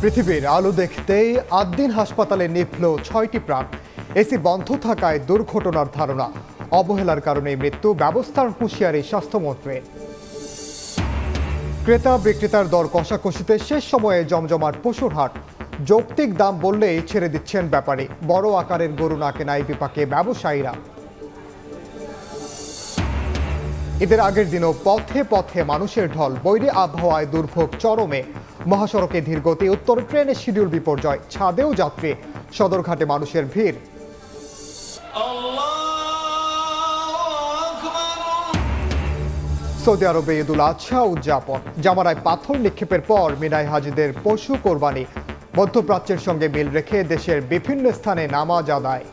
পৃথিবীর আলো দেখতেই আদ্দিন হাসপাতালে নিভল ৬টি প্রাণ। এসি বন্ধ থাকায় দুর্ঘটনার ধারণা, অবহেলার কারণে মৃত্যু, ব্যবস্থার হুঁশিয়ারি স্বাস্থ্যমন্ত্রী। ক্রেতা বিক্রেতার দর কষাকষিতে শেষ সময়ে জমজমাট পশুর হাট। যৌক্তিক দাম বললেই ছেড়ে দিচ্ছেন ব্যাপারী। বড় আকারের গরু না কেনায় বিপাকে ব্যবসায়ীরা। ঈদের আগের দিনও পথে পথে মানুষের ঢল, বৈরী আবহাওয়ায় দুর্ভোগ চরমে। মহাসড়কে ধীরগতি, উত্তর ট্রেনের শিডিউল বিপর্যয়, ছাদেও যাত্রী, সদরঘাটে মানুষের ভিড়। সৌদি আরবে ঈদুল আজহা উদযাপন, জামারায় পাথর নিক্ষেপের পর মিনায় হাজিদের পশু কোরবানি। মধ্যপ্রাচ্যের সঙ্গে মিল রেখে দেশের বিভিন্ন স্থানে নামাজ আদায়।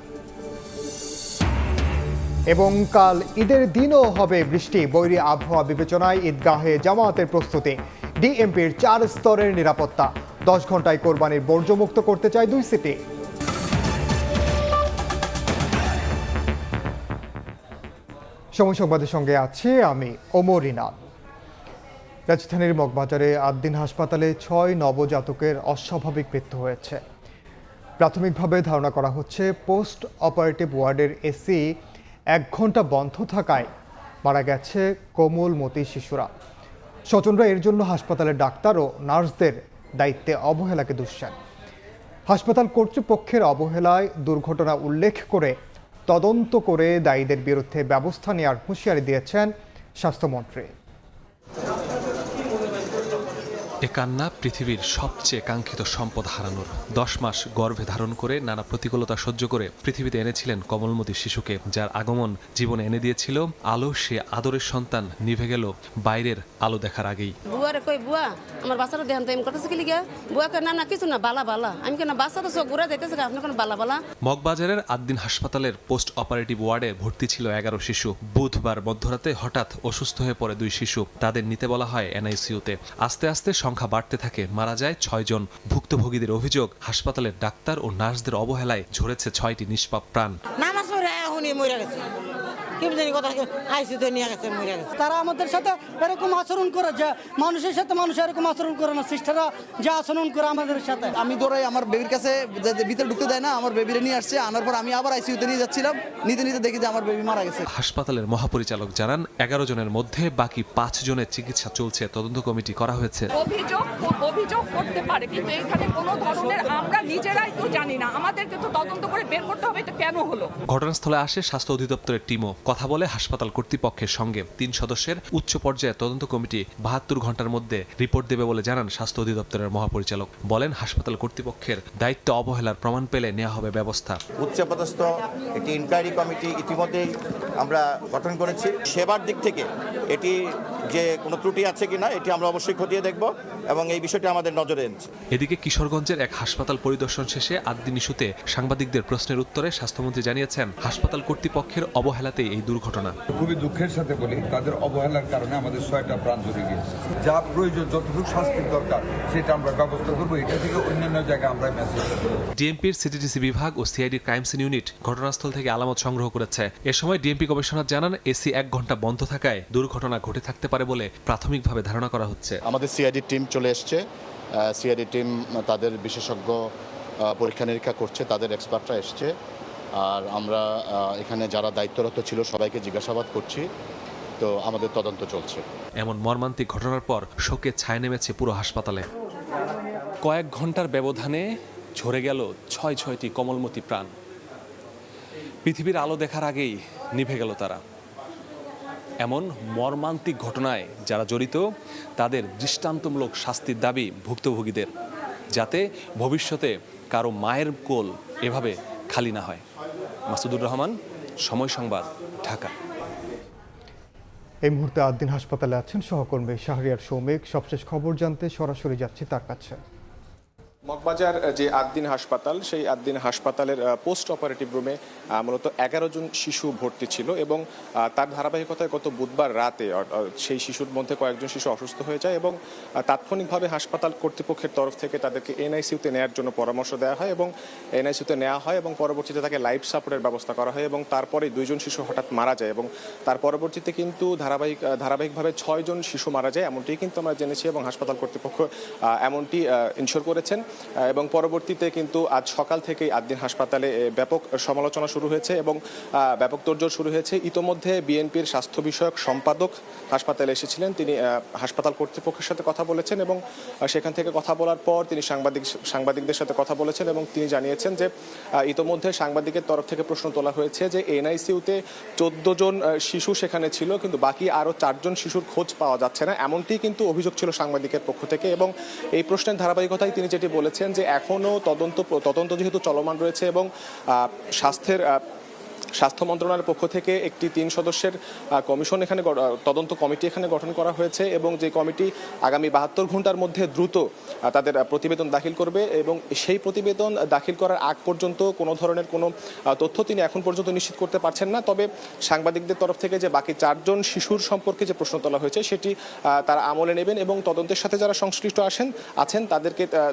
এবং কাল ঈদের দিনও হবে বৃষ্টি, বৈরী আবহাওয়া বিবেচনায় ঈদগাহে জামাতের প্রস্তুতি। ডিএমপির 4 স্তরের নিরাপত্তা, 10 ঘন্টায় কোরবানির বর্জ্যমুক্ত করতে চায় 2 সিটি। সময় সংবাদের সঙ্গে আছে আমি ওমর ইনাল। রাজধানীর মগবাজারে আদ্দিন হাসপাতালে 6 নবজাতকের অস্বাভাবিক মৃত্যু হয়েছে। প্রাথমিকভাবে ধারণা করা হচ্ছে পোস্ট অপারেটিভ ওয়ার্ডের এসি 1 ঘন্টা বন্ধ থাকায় মারা গেছে কোমলমতি শিশুরা। স্বজনরা এর জন্য হাসপাতালের ডাক্তার ও নার্সদের দায়িত্বে অবহেলাকে দোষান। হাসপাতাল কর্তৃপক্ষের অবহেলায় দুর্ঘটনা উল্লেখ করে তদন্ত করে দায়ীদের বিরুদ্ধে ব্যবস্থা নেওয়ার হুঁশিয়ারি দিয়েছেন স্বাস্থ্যমন্ত্রী। এ কান্না পৃথিবীর সবচেয়ে কাঙ্ক্ষিত সম্পদ হারানোর। 10 মাস গর্ভে ধারণ করে নানা প্রতিকূলতা সহ্য করে পৃথিবীতে এনেছিলেন কোমলমতি শিশুকে, যার আগমন জীবনে এনে দিয়েছিল আলো। সে আদরের সন্তান নিভে গেল বাইরের আলো দেখার আগেই। বুয়ারে কই বুয়া আমার বাচ্চাটা দেখান তো, আমি করতেছি কি লিগা? বুয়া কই না না কিছু না, বালা বালা। আমি কেন বাচ্চাটা চোখ ঘুরে যাইতেছে, আপনি কেন বালা বালা? মগবাজারের আদ্দিন হাসপাতালের পোস্ট অপারেটিভ ওয়ার্ডে ভর্তি ছিল 11 শিশু। বুধবার মধ্যরাতে হঠাৎ অসুস্থ হয়ে পড়ে 2 শিশু। তাদের নিতে বলা হয় এনআইসিইউতে। আস্তে আস্তে সংখ্যা বাড়তে থাকে, মারা যায় 6 জন। ভুক্তভোগীদের অভিযোগ, হাসপাতালের ডাক্তার ও নার্সদের অবহেলায় ঝরেছে 6টি নিষ্পাপ প্রাণ। তারা আমাদের সাথে এরকম আচরণ করে, যে মানুষের সাথে মানুষ এরকম আচরণ করে না। সিস্টাররা যে আচরণ করে আমাদের সাথে, আমি দৌড়াই আমার বেবির কাছে, ভিতরে ঢুকতে দেয় না। আমার বেবিরে নিয়ে আসছে, আনার পর আমি আবার আইসিইউতে নিয়ে যাচ্ছিলাম, নিতে নিতে দেখি যে আমার বেবি মারা গেছে। হাসপাতালের মহাপরিচালক জানান 11 জনের মধ্যে বাকি 5 জনের চিকিৎসা চলছে। তদন্ত কমিটি করা হয়েছে। অভিযোগ করতে পারে, কিন্তু এখানে কোনো ধরনের আমরা নিজেরাই তো জানি না, আমাদেরকে তো তদন্ত করে বের করতে হবে এটা কেন হলো। ঘটনাস্থলে আসে স্বাস্থ্য অধিদপ্তরের টিমও, কথা বলে হাসপাতাল কর্তৃপক্ষের সঙ্গে। 3 সদস্যের উচ্চ পর্যায়ের তদন্ত কমিটি 72 ঘন্টার মধ্যে রিপোর্ট দেবে বলে জানান স্বাস্থ্য অধিদপ্তরের মহাপরিচালক। বলেন, হাসপাতাল কর্তৃপক্ষের দায়িত্ব অবহেলার প্রমাণ পেলে নেওয়া হবে ব্যবস্থা। উচ্চপদস্থ একটি ইনকোয়ারি কমিটি ইতিমধ্যেই আমরা গঠন করেছি। সেবার দিক থেকে এটি যে কোনো ত্রুটি আছে কিনা এটি আমরা অবশ্যই খতিয়ে দেখব এবং এই বিষয়টি আমাদের নজরে এনেছি। এদিকে কিশোরগঞ্জের এক হাসপাতাল পরিদর্শন শেষে আদ্দিন ইস্যুতে সাংবাদিকদের প্রশ্নের উত্তরে স্বাস্থ্যমন্ত্রী জানিয়েছেন, হাসপাতাল কর্তৃপক্ষের অবহেলাতেই এই দুর্ঘটনা। খুবই দুঃখের সাথে বলি, তাদের অবহেলার কারণে আমাদের 6টা প্রাণ চলে গিয়েছে। যা প্রয়োজন, যতটুকু শাস্তির দরকার সেটা আমরা ব্যবস্থা করবো। এটা থেকে অন্যান্য জায়গায় আমরা মেসেজ করব। ডিএমপির সিটিডিসি বিভাগ ও সিআইডির ক্রাইম সিন ইউনিট ঘটনাস্থল থেকে আলামত সংগ্রহ করেছে। এ সময় ডিএমপি কমিশনার জানান, এসি 1 ঘন্টা বন্ধ থাকায় দুর্ঘটনা ঘটে থাকতে পারে বলে প্রাথমিকভাবে ধারণা করা হচ্ছে। আমাদের সিআইডি টিম চলে এসছে। সিআইডি টিম তাদের বিশেষজ্ঞ পরীক্ষা নিরীক্ষা করছে, তাদের এক্সপার্টরা এসছে। আর আমরা এখানে যারা দায়িত্বরত ছিল সবাইকে জিজ্ঞাসাবাদ করছি, তো আমাদের তদন্ত চলছে। এমন মর্মান্তিক ঘটনার পর শোকে ছায়া নেমেছে পুরো হাসপাতালে। কয়েক ঘন্টার ব্যবধানে ঝরে গেল 6টি কোমলমতি প্রাণ। পৃথিবীর আলো দেখার আগেই নিভে গেল তারা। এমন মর্মান্তিক ঘটনায় যারা জড়িত তাদের দৃষ্টান্তমূলক শাস্তির দাবি ভুক্তভোগীদের, যাতে ভবিষ্যতে কারো মায়ের কোল এভাবে খালি না হয়। মাসুদুর রহমান, সময় সংবাদ, ঢাকা। এই মুহূর্তে আদ্দিন হাসপাতালে আছেন সহকর্মী শাহরিয়ার সৌমিক। সবশেষ খবর জানতে সরাসরি যাচ্ছি তার কাছে। মগবাজার যে আদ্দিন হাসপাতাল, সেই আদ্দিন হাসপাতালের পোস্ট অপারেটিভ রুমে মূলত 11 জন শিশু ভর্তি ছিল এবং তার ধারাবাহিকতায় গত বুধবার রাতে সেই শিশুর মধ্যে কয়েকজন শিশু অসুস্থ হয়ে যায় এবং তাৎক্ষণিকভাবে হাসপাতাল কর্তৃপক্ষের তরফ থেকে তাদেরকে এনআইসিইউতে নেওয়ার জন্য পরামর্শ দেওয়া হয় এবং এনআইসিইউতে নেওয়া হয় এবং পরবর্তীতে তাকে লাইফ সাপোর্টের ব্যবস্থা করা হয় এবং তারপরে 2 জন শিশু হঠাৎ মারা যায় এবং তার পরবর্তীতে কিন্তু ধারাবাহিকভাবে 6 জন শিশু মারা যায়, এমনটি কিন্তু আমরা জেনেছি এবং হাসপাতাল কর্তৃপক্ষ এমনটি ইনশিওর করেছেন। এবং পরবর্তীতে কিন্তু আজ সকাল থেকেই আদ্দিন হাসপাতালে ব্যাপক সমালোচনা শুরু হয়েছে এবং ব্যাপক তোড়জোড় শুরু হয়েছে। ইতোমধ্যে বিএনপির স্বাস্থ্য বিষয়ক সম্পাদক হাসপাতালে এসেছিলেন, তিনি হাসপাতাল কর্তৃপক্ষের সাথে কথা বলেছেন এবং সেখান থেকে কথা বলার পর তিনি সাংবাদিকদের সাথে কথা বলেছেন এবং তিনি জানিয়েছেন যে ইতোমধ্যে সাংবাদিকের তরফ থেকে প্রশ্ন তোলা হয়েছে যে এনআইসিইউতে 14 জন শিশু সেখানে ছিল, কিন্তু বাকি আরও 4 জন শিশুর খোঁজ পাওয়া যাচ্ছে না, এমনটি কিন্তু অভিযোগ ছিল সাংবাদিকের পক্ষ থেকে। এবং এই প্রশ্নের ধারাবাহিকতায় তিনি যেটি বলেছেন যে এখনও তদন্ত যেহেতু চলমান রয়েছে এবং স্বাস্থ্য মন্ত্রণালয়ের পক্ষ থেকে একটি 3 সদস্যের কমিশন এখানে তদন্ত কমিটি এখানে গঠন করা হয়েছে এবং যে কমিটি আগামী 72 ঘন্টার মধ্যে দ্রুত তাদের প্রতিবেদন দাখিল করবে এবং সেই প্রতিবেদন দাখিল করার আগ পর্যন্ত কোনো ধরনের কোনো তথ্য তিনি এখন পর্যন্ত নিশ্চিত করতে পারছেন না। তবে সাংবাদিকদের তরফ থেকে যে বাকি 4 জন শিশুর সম্পর্কে যে প্রশ্ন তোলা হয়েছে সেটি তারা আমলে নেবেন এবং তদন্তের সাথে যারা সংশ্লিষ্ট আছেন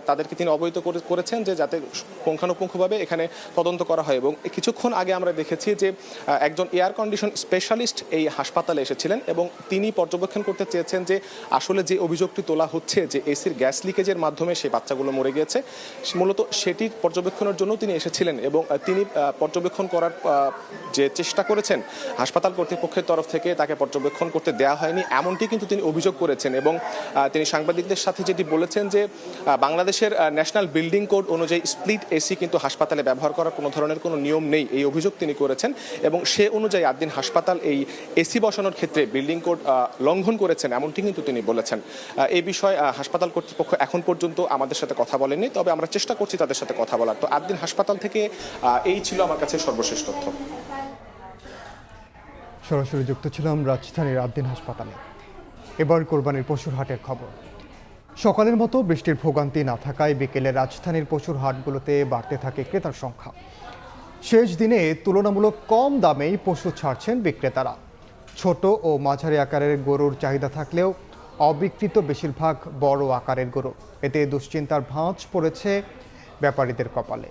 তাদেরকে তিনি অবহিত করেছেন যে যাতে পুঙ্খানুপুঙ্খভাবে এখানে তদন্ত করা হয়। এবং কিছুক্ষণ আগে আমরা দেখেছি যে একজন এয়ার কন্ডিশন স্পেশালিস্ট এই হাসপাতালে এসেছিলেন এবং তিনি পর্যবেক্ষণ করতে চেয়েছেন যে আসলে যে অভিযোগটি তোলা হচ্ছে যে এসির গ্যাস লিকেজের মাধ্যমে সেই বাচ্চাগুলো মরে গিয়েছে, মূলত সেটির পর্যবেক্ষণের জন্য তিনি এসেছিলেন এবং তিনি পর্যবেক্ষণ করার যে চেষ্টা করেছেন হাসপাতাল কর্তৃপক্ষের তরফ থেকে তাকে পর্যবেক্ষণ করতে দেওয়া হয়নি, এমনটি কিন্তু তিনি অভিযোগ করেছেন। এবং তিনি সাংবাদিকদের সাথে যেটি বলেছেন যে বাংলাদেশের ন্যাশনাল বিল্ডিং কোড অনুযায়ী স্প্লিট এসি কিন্তু হাসপাতালে ব্যবহার করার কোনো ধরনের কোনো নিয়ম নেই, এই অভিযোগ তিনি করেছেন এবং সে অনুযায়ী আদ্দিন হাসপাতাল এই এসি বসানোর ক্ষেত্রে বিল্ডিং কোড লঙ্ঘন করেছেন, এমনটি কিন্তু তিনি বলেছেন। এই বিষয়ে হাসপাতাল কর্তৃপক্ষ এখন পর্যন্ত আমাদের সাথে কথা বলেনি, তবে আমরা চেষ্টা করছি তাদের সাথে কথা বলার। তো আদ্দিন হাসপাতাল থেকে এই ছিল আমার কাছে সর্বশেষ তথ্য। সরাসরি যুক্ত ছিলাম রাজধানীর আদ্দিন হাসপাতালে। এবার কোরবানির পশুর হাটের খবর। সকালের মতো বৃষ্টির ভোগান্তি না থাকায় বিকেলে রাজধানীর পশুর হাটগুলোতে বাড়তে থাকে ক্রেতার সংখ্যা। শেষ দিনে তুলনামূলক কম দামেই পশু ছাড়ছেন বিক্রেতারা। ছোট ও মাঝারি আকারের গরুর চাহিদা থাকলেও অবিকৃত বেশিরভাগ বড় আকারের গরু, এতে দুশ্চিন্তার ভাঁজ পড়েছে ব্যাপারীদের কপালে।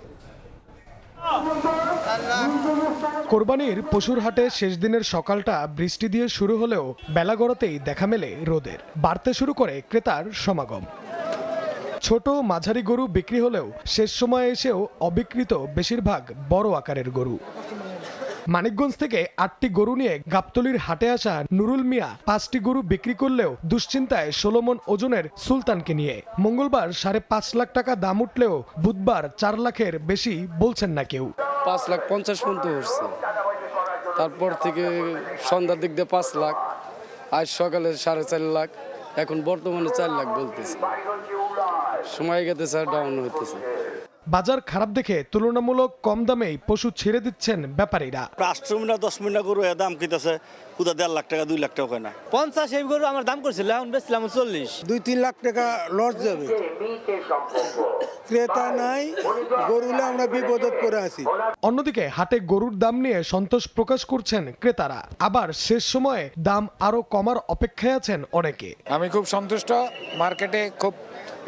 কোরবানির পশুর হাটে শেষ দিনের সকালটা বৃষ্টি দিয়ে শুরু হলেও বেলা গড়াতেই দেখা মেলে রোদের। বাড়তে শুরু করে ক্রেতার সমাগম। ছোট মাঝারি গরু বিক্রি হলেও শেষ সময়ে এসেও অবিকৃত বেশিরভাগ বড় আকারের গরু। মানিকগঞ্জ থেকে 8টি গরু নিয়ে গাবতলীর হাটে আসা নুরুল মিয়া 5টি গরু বিক্রি করলেও দুশ্চিন্তায় 16 মণ ওজনের সুলতানকে নিয়ে। মঙ্গলবার 5.5 লাখ টাকা দাম উঠলেও বুধবার 4 লাখের বেশি বলছেন না কেউ। 5,50,000 পর্যন্ত উঠছে, তারপর থেকে সন্ধ্যার দিক দিয়ে 5 লাখ, আজ সকালে 4.5 লাখ, এখন বর্তমানে 4 লাখ বলতেছে। সময় গেতে স্যার ডাউন হইতেছে। বাজার খারাপ দেখে তুলনামূলক কম দামেই পশু ছেড়ে দিচ্ছেন ব্যাপারীরা। 8 মিনা 10 মিনা গরু দাম কিতেছে কোথা 1.5 লাখ টাকা 2 লাখ টাকা হয় না। 50 এই গরু আমার দাম করছিল, এখন বেচলাম 40। 2-3 লাখ টাকা লস যাবে। ক্রেতা নাই, গরুলে আমরা বিপদত পড়ে আছি। অন্যদিকে হাটে গরুর দাম নিয়ে সন্তোষ প্রকাশ করছেন ক্রেতারা, আবার শেষ সময়ে দাম আরো কমার অপেক্ষায় আছেন অনেকে। আমি খুব সন্তুষ্ট, মার্কেটে খুব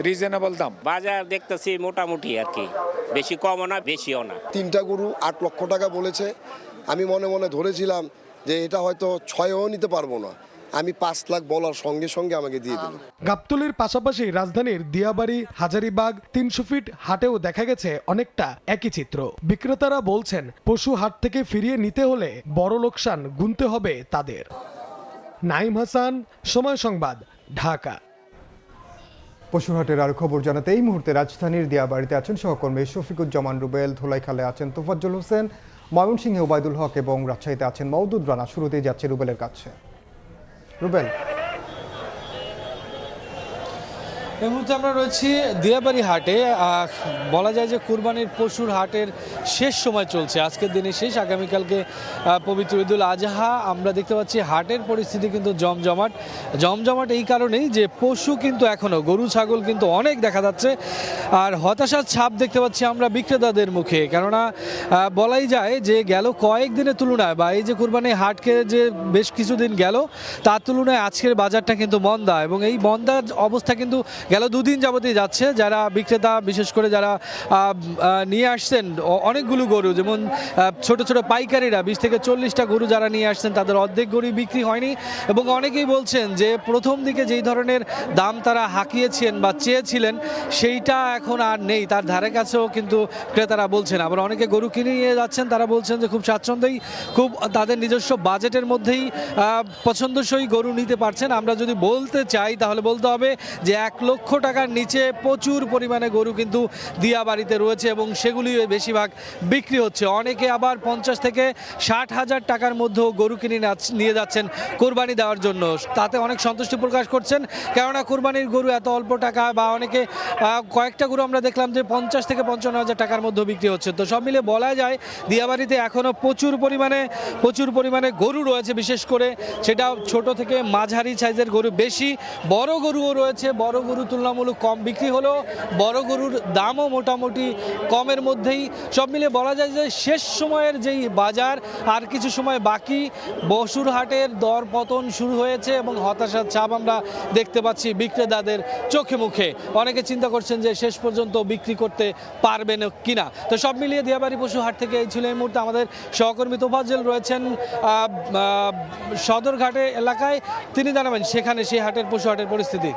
রিজনেবল দাম। বাজার দেখতেছি মোটামুটি আর কি, বেশি কমও না বেশিও না। 3টা গরু 8 লক্ষ টাকা বলেছে। আমি মনে মনে ধরেছিলাম যে এটা হয়তো 6ও নিতে পারবো না, আমি 5 লাখ বলার সঙ্গে সঙ্গে আমাকে দিয়ে দিল। গাবতলীর পাশাপাশি রাজধানীর দিয়াবাড়ি, হাজারীবাগ, 300 ফিট হাটেও দেখা গেছে অনেকটা একই চিত্র। বিক্রেতারা বলছেন পশু হাট থেকে ফিরিয়ে নিতে হলে বড় লোকসান গুনতে হবে তাদের। নাইম হাসান, সময় সংবাদ, ঢাকা। পশুরহাটের আরো খবর জানাতে এই মুহূর্তে রাজধানীর দিয়াবাড়িতে আছেন সহকর্মী শফিকুজ্জামান রুবেল, ধোলাইখালে আছেন তোফাজ্জল হোসেন, ময়মনসিংহে ওবায়দুল হক এবং রাজশাহীতে আছেন মওদুদ রানা। শুরুতেই যাচ্ছে রুবেলের কাছে। রুবেল, এই মুহূর্তে আমরা রয়েছি দিয়াবাড়ি হাটে। বলা যায় যে কুরবানির পশুর হাটের শেষ সময় চলছে, আজকের দিনে শেষ, আগামীকালকে পবিত্র ঈদুল আজহা। আমরা দেখতে পাচ্ছি হাটের পরিস্থিতি কিন্তু জমজমাট এই কারণেই যে পশু কিন্তু এখনও, গরু ছাগল কিন্তু অনেক দেখা যাচ্ছে। আর হতাশার ছাপ দেখতে পাচ্ছি আমরা বিক্রেতাদের মুখে, কেননা বলাই যায় যে গেল কয়েকদিনের তুলনায় বা এই যে কুরবানির হাটকে যে বেশ কিছুদিন গেল তার তুলনায় আজকের বাজারটা কিন্তু মন্দা, এবং এই মন্দার অবস্থা কিন্তু গেল দুদিন যাবতই যাচ্ছে। যারা বিক্রেতা বিশেষ করে যারা নিয়ে আসছেন অনেকগুলো গরু, যেমন ছোট ছোট পাইকারিরা 20 থেকে 40টা গরু যারা নিয়ে আসছেন তাদের অর্ধেক গরু বিক্রি হয়নি এবং অনেকেই বলছেন যে প্রথম দিকে যেই ধরনের দাম তারা হাঁকিয়েছেন বা চেয়েছিলেন সেইটা এখন আর নেই, তার ধারে কাছেও কিন্তু ক্রেতারা বলছেন। আবার অনেকে গরু কিনে নিয়ে যাচ্ছেন, তারা বলছেন যে খুব স্বাচ্ছন্দ্যেই খুব তাদের নিজস্ব বাজেটের মধ্যেই পছন্দসই গরু নিতে পারছেন। আমরা যদি বলতে চাই তাহলে বলতে হবে যে 1 লক্ষ টাকার নিচে প্রচুর পরিমাণে গরু কিন্তু দিয়াবাড়িতে রয়েছে এবং সেগুলি বেশিরভাগ বিক্রি হচ্ছে। অনেকে আবার 50 থেকে 60 হাজার টাকার মধ্যেও গরু কিনে নিয়ে যাচ্ছেন কোরবানি দেওয়ার জন্য, তাতে অনেক সন্তুষ্টি প্রকাশ করছেন। কেননা কোরবানির গরু এত অল্প টাকা, বা অনেকে কয়েকটা গরু আমরা দেখলাম যে 50 থেকে 55 হাজার টাকার মধ্যে বিক্রি হচ্ছে। তো সব মিলে বলা যায় দিয়াবাড়িতে এখনও প্রচুর পরিমাণে গরু রয়েছে, বিশেষ করে সেটা ছোট থেকে মাঝারি সাইজের গরু, বেশি বড় গরুও রয়েছে। বড় গরু তুলনামূলক কম বিক্রি হলেও বড় গরুর দামও মোটামুটি কমের মধ্যেই। সব মিলে বলা যায় যে শেষ সময়ের যেই বাজার আর কিছু সময় বাকি, বসুর হাটের দর পতন শুরু হয়েছে এবং হতাশার ছাপ আমরা দেখতে পাচ্ছি বিক্রেতাদের চোখে মুখে। অনেকে চিন্তা করছেন যে শেষ পর্যন্ত বিক্রি করতে পারবেন কিনা। তো সব মিলিয়ে দিয়াবাড়ি পশু হাট থেকে এই ছিল এই মুহূর্তে আমাদের সহকর্মী তোফাজ্জল রয়েছেন সদরঘাটে এলাকায়, তিনি জানাবেন সেখানে সেই হাটের পশু হাটের পরিস্থিতি।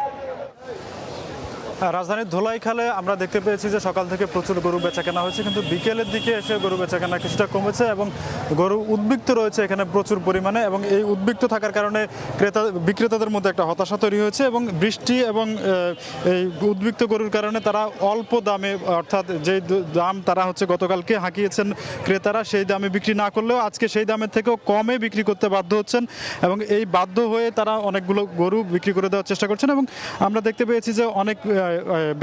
রাজধানীর ধোলাইখালে আমরা দেখতে পেয়েছি যে সকাল থেকে প্রচুর গরু বেচাকেনা হয়েছে, কিন্তু বিকেলের দিকে এসে গরু বেচাকেনা কিছুটা কমেছে এবং গরু উদ্বিগ্ন রয়েছে এখানে প্রচুর পরিমাণে। এবং এই উদ্বিগ্ন থাকার কারণে বিক্রেতাদের মধ্যে একটা হতাশা তৈরি হয়েছে এবং বৃষ্টি এবং এই উদ্বিগ্ন গরুর কারণে তারা অল্প দামে, অর্থাৎ যেই দাম তারা গতকালকে হাঁকিয়েছেন ক্রেতারা, সেই দামে বিক্রি না করলেও আজকে সেই দামের থেকেও কমে বিক্রি করতে বাধ্য হচ্ছেন এবং এই বাধ্য হয়ে তারা অনেকগুলো গরু বিক্রি করে দেওয়ার চেষ্টা করছেন। এবং আমরা দেখতে পেয়েছি যে অনেক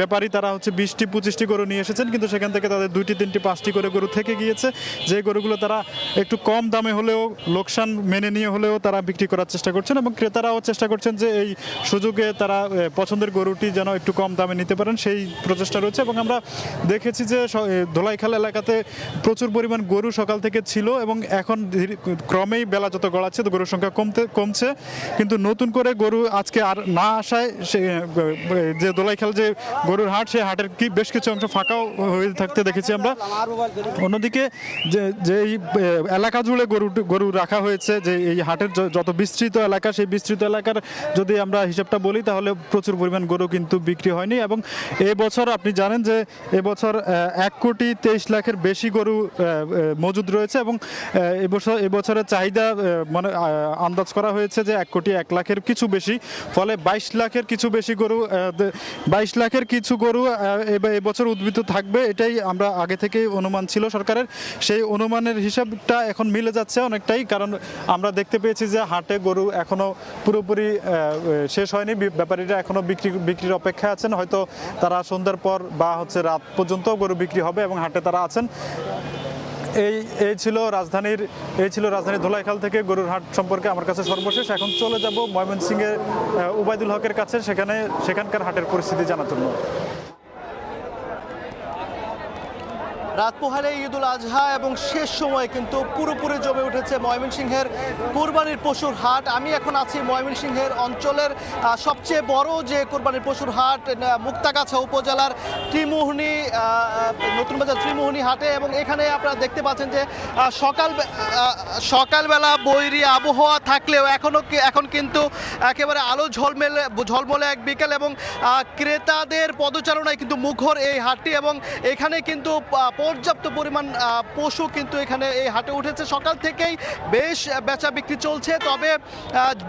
ব্যাপারী তারা 20-25টি গরু নিয়ে এসেছেন, কিন্তু সেখান থেকে তাদের 2টি 3টি 5টি করে গরু থেকে গিয়েছে, যে গরুগুলো তারা একটু কম দামে হলেও লোকসান মেনে নিয়ে হলেও তারা বিক্রি করার চেষ্টা করছেন এবং ক্রেতারাও চেষ্টা করছেন যে এই সুযোগে তারা পছন্দের গরুটি যেন একটু কম দামে নিতে পারেন, সেই প্রচেষ্টা রয়েছে। এবং আমরা দেখেছি যে ধোলাইখাল এলাকাতে প্রচুর পরিমাণ গরু সকাল থেকে ছিল এবং এখন ক্রমেই বেলা যত গড়াচ্ছে তো গরুর সংখ্যা কমছে, কিন্তু নতুন করে গরু আজকে আর না আসায় যে ধোলাইখাল যে গরুর হাট, সেই হাটের বেশ কিছু অংশ ফাঁকাও হয়ে থাকতে দেখেছি আমরা। অন্যদিকে যে এই এলাকা জুড়ে গরু রাখা হয়েছে, যে এই হাটের যত বিস্তৃত এলাকা, সেই বিস্তৃত এলাকার যদি আমরা হিসাবটা বলি তাহলে প্রচুর পরিমাণ গরু কিন্তু বিক্রি হয়নি। এবং এবছর আপনি জানেন যে এবছর 1,23,00,000-এর বেশি গরু মজুদ রয়েছে এবং এবছরের চাহিদা মানে আন্দাজ করা হয়েছে যে 1,01,00,000-এর কিছু বেশি, ফলে 22 লাখের কিছু বেশি গরু 22 লাখের কিছু গরু এবছর উদ্বৃত্ত থাকবে, এটাই আমরা আগে থেকেই অনুমান ছিল সরকারের। সেই অনুমানের হিসাবটা এখন মিলে যাচ্ছে অনেকটাই, কারণ আমরা দেখতে পেয়েছি যে হাটে গরু এখনো পুরোপুরি শেষ হয়নি, ব্যাপারীরা এখনো বিক্রির অপেক্ষায় আছেন, হয়তো তারা সন্ধ্যার পর বা রাত পর্যন্ত গরু বিক্রি হবে এবং হাটে তারা আছেন। এই ছিল রাজধানীর ধোলাইখাল থেকে গরুর হাট সম্পর্কে আমার কাছে সর্বশেষ। এখন চলে যাব ময়মনসিংহের উবাইদুল হকের কাছে, সেখানকার হাটের পরিস্থিতি জানার জন্য। রাত পোহালে ঈদুল আজহা এবং শেষ সময় কিন্তু পুরোপুরি জমে উঠেছে ময়মনসিংহের কুরবানির পশুর হাট। আমি এখন আছি ময়মনসিংহের অঞ্চলের সবচেয়ে বড় যে কুরবানির পশুর হাট, মুক্তাগাছা উপজেলার নতুন বাজার ত্রিমোহনী হাটে। এবং এখানে আপনারা দেখতে পাচ্ছেন যে সকালবেলা বৈরী আবহাওয়া থাকলেও এখন কিন্তু একেবারে আলো ঝলমলে এক বিকেল এবং ক্রেতাদের পদচারণায় কিন্তু মুখর এই হাটটি। এবং এখানে কিন্তু পর্যাপ্ত পরিমাণ পশু কিন্তু এখানে এই হাটে উঠেছে। সকাল থেকেই বেশ বেচা বিক্রি চলছে, তবে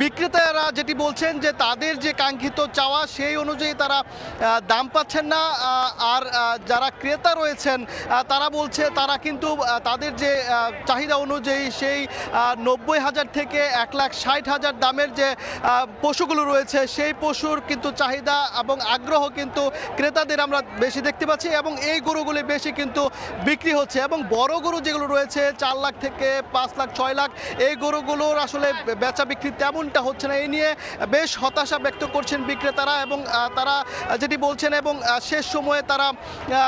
বিক্রেতারা যেটি বলছেন যে তাদের যে কাঙ্ক্ষিত চাওয়া সেই অনুযায়ী তারা দাম পাচ্ছেন না। আর যারা ক্রেতা রয়েছেন তারা বলছে তারা কিন্তু তাদের যে চাহিদা অনুযায়ী সেই 90,000 থেকে 1,60,000 দামের যে পশুগুলো রয়েছে সেই পশুর কিন্তু চাহিদা এবং আগ্রহ কিন্তু ক্রেতাদের আমরা বেশি দেখতে পাচ্ছি এবং এই গরুগুলি বেশি কিন্তু বিক্রি হচ্ছে। এবং বড় গরু যেগুলো রয়েছে 4 লাখ থেকে 5 লাখ 6 লাখ এই গরুগুলোর আসলে বেচা বিক্রি তেমনটা হচ্ছে না। এই নিয়ে বেশ হতাশা ব্যক্ত করছেন বিক্রেতারা এবং তারা যেটি বলছেন এবং শেষ সময়ে তারা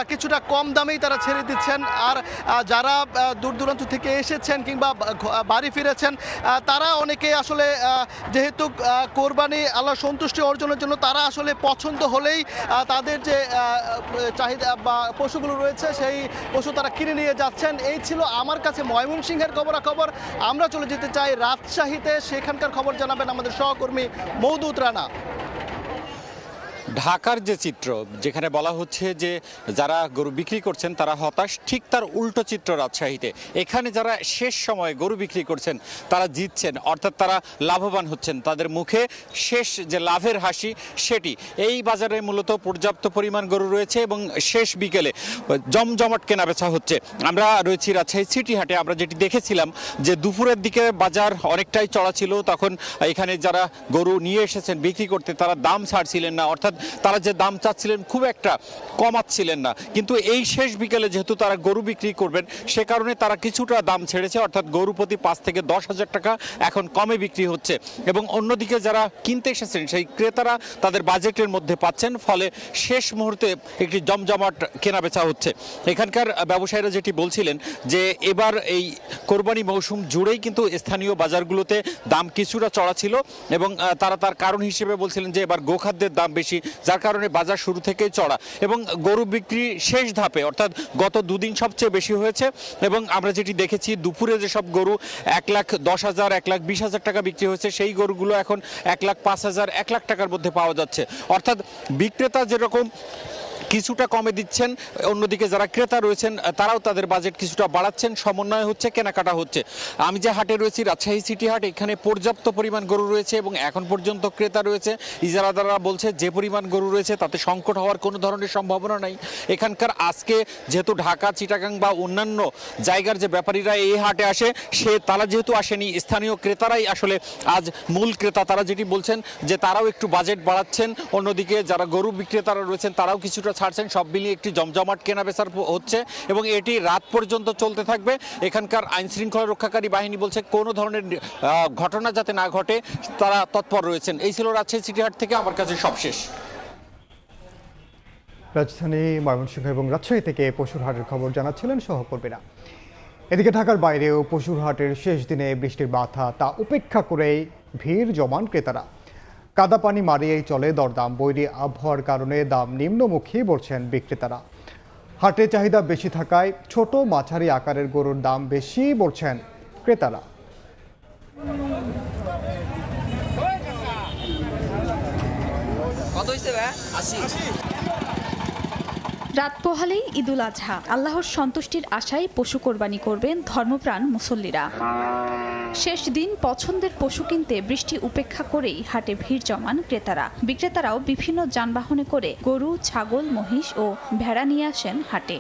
কিছুটা কম দামেই তারা ছেড়ে দিচ্ছেন। আর যারা দূর দূরান্ত থেকে এসেছেন কিংবা বাড়ি ফিরেছেন তারা অনেকে আসলে যেহেতু কোরবানি আল্লাহর সন্তুষ্টি অর্জনের জন্য তারা আসলে পছন্দ হলেই তাদের যে চাহিদা বা পশুগুলো রয়েছে সেই পশু তারা কিনে নিয়ে যাচ্ছেন। এই ছিল আমার কাছে ময়মনসিংহের খবরাখবর। আমরা চলে যেতে চাই রাজশাহীতে, সেখানকার খবর জানাবেন আমাদের সহকর্মী মওদুদ রানা। ঢাকার যে চিত্র, যেখানে বলা হচ্ছে যে যারা গরু বিক্রি করছেন তারা হতাশ, ঠিক তার উল্টো চিত্র রাজশাহীতে। এখানে যারা শেষ সময়ে গরু বিক্রি করছেন তারা জিতছেন, অর্থাৎ তারা লাভবান হচ্ছেন, তাদের মুখে শেষ যে লাভের হাসি সেটি। এই বাজারে মূলত পর্যাপ্ত পরিমাণ গরু রয়েছে এবং শেষ বিকেলে জমজমাট কেনাবেচা হচ্ছে। আমরা রয়েছি রাজশাহী সিটি হাটে। আমরা যেটি দেখেছিলাম যে দুপুরের দিকে বাজার অনেকটাই চড়া ছিল, তখন এখানে যারা গরু নিয়ে এসেছেন বিক্রি করতে তারা দাম ছাড়ছিলেন না, অর্থাৎ তারা যে দাম চাচ্ছিলেন খুব একটা কমাচ্ছিলেন না। কিন্তু এই শেষ বিকেলে যেহেতু তারা গরু বিক্রি করবেন সে কারণে তারা কিছুটা দাম ছেড়েছে, অর্থাৎ গরু প্রতি 5 থেকে 10 হাজার টাকা এখন কমে বিক্রি হচ্ছে। এবং অন্যদিকে যারা কিনতে এসেছেন সেই ক্রেতারা তাদের বাজেটের মধ্যে পাচ্ছেন, ফলে শেষ মুহূর্তে একটি জমজমাট কেনাবেচা হচ্ছে। এখানকার ব্যবসায়ীরা যেটি বলছিলেন যে এবার এই কোরবানি মৌসুম জুড়েই কিন্তু স্থানীয় বাজারগুলোতে দাম কিছুটা চড়া ছিল এবং তারা তার কারণ হিসেবে বলছিলেন যে এবার গোখাদ্যের দাম বেশি, যার কারণে বাজার শুরু থেকেই চড়া। এবং গরু বিক্রি শেষ ধাপে অর্থাৎ গত দুদিন সবচেয়ে বেশি হয়েছে। এবং আমরা যেটি দেখেছি দুপুরে যেসব গরু 1,10,000 1,20,000 টাকা বিক্রি হয়েছে সেই গরুগুলো এখন 1,05,000 1 লাখ টাকার মধ্যে পাওয়া যাচ্ছে। অর্থাৎ বিক্রেতা যেরকম কিছুটা কমে দিচ্ছেন, অন্যদিকে যারা ক্রেতা রয়েছেন তারাও তাদের বাজেট কিছুটা বাড়াচ্ছেন, সমন্বয় হচ্ছে, কেনাকাটা হচ্ছে। আমি যে হাটে রয়েছি রাজশাহী সিটি হাট, এখানে পর্যাপ্ত পরিমাণ গরু রয়েছে এবং এখন পর্যন্ত ক্রেতা রয়েছে। ইজারাদাররা বলছে যে পরিমাণ গরু রয়েছে তাতে সংকট হওয়ার কোনো ধরনের সম্ভাবনা নাই। এখানকার আজকে যেহেতু ঢাকা, চিটাগাং বা অন্যান্য জায়গার যে ব্যাপারীরা এই হাটে আসে তারা যেহেতু আসেনি, স্থানীয় ক্রেতারাই আসলে আজ মূল ক্রেতা। তারা যেটি বলছেন যে তারাও একটু বাজেট বাড়াচ্ছেন, অন্যদিকে যারা গরু বিক্রেতারা রয়েছেন তারাও কিছুটা ছাড়ছেন। সব মিলিয়ে একটি জমজমাট কেনাবেচার হচ্ছে এবং এটি রাত পর্যন্ত চলতে থাকবে। এখানকার আইন শৃঙ্খলা রক্ষাকারী বাহিনী বলছে কোনো ধরনের ঘটনা যাতে না ঘটে তারা তৎপর রয়েছেন। এই ছিল রাজশাহী সিটি হাট থেকে আমার কাছে সবশেষ। রাজধানী ময়মনসিংহ এবং রাজশাহী থেকে পশুর হাটের খবর জানাচ্ছিলেন সহকর্মীরা। এদিকে ঢাকার বাইরেও পশুর হাটের শেষ দিনে বৃষ্টির বাধা তা উপেক্ষা করেই ভিড় জমান ক্রেতারা। কাদা পানি মারিয়েই চলে দরদাম। বৈরী আবহাওয়ার কারণে দাম নিম্নমুখী বলছেন বিক্রেতারা। হাটে চাহিদা বেশি থাকায় ছোট মাঝারি আকারের গরুর দাম বেশি বলছেন ক্রেতারা। রাত পোহালেই ঈদুল আজহা। আল্লাহর সন্তুষ্টির আশায় পশু কোরবানি করবেন ধর্মপ্রাণ মুসল্লিরা। শেষ দিন পছন্দের পশু কিনতে বৃষ্টি উপেক্ষা করেই হাটে ভিড় জমান ক্রেতারা। বিক্রেতারাও বিভিন্ন যানবাহনে করে গরু, ছাগল, মহিষ ও ভেড়া নিয়ে আসেন হাটে।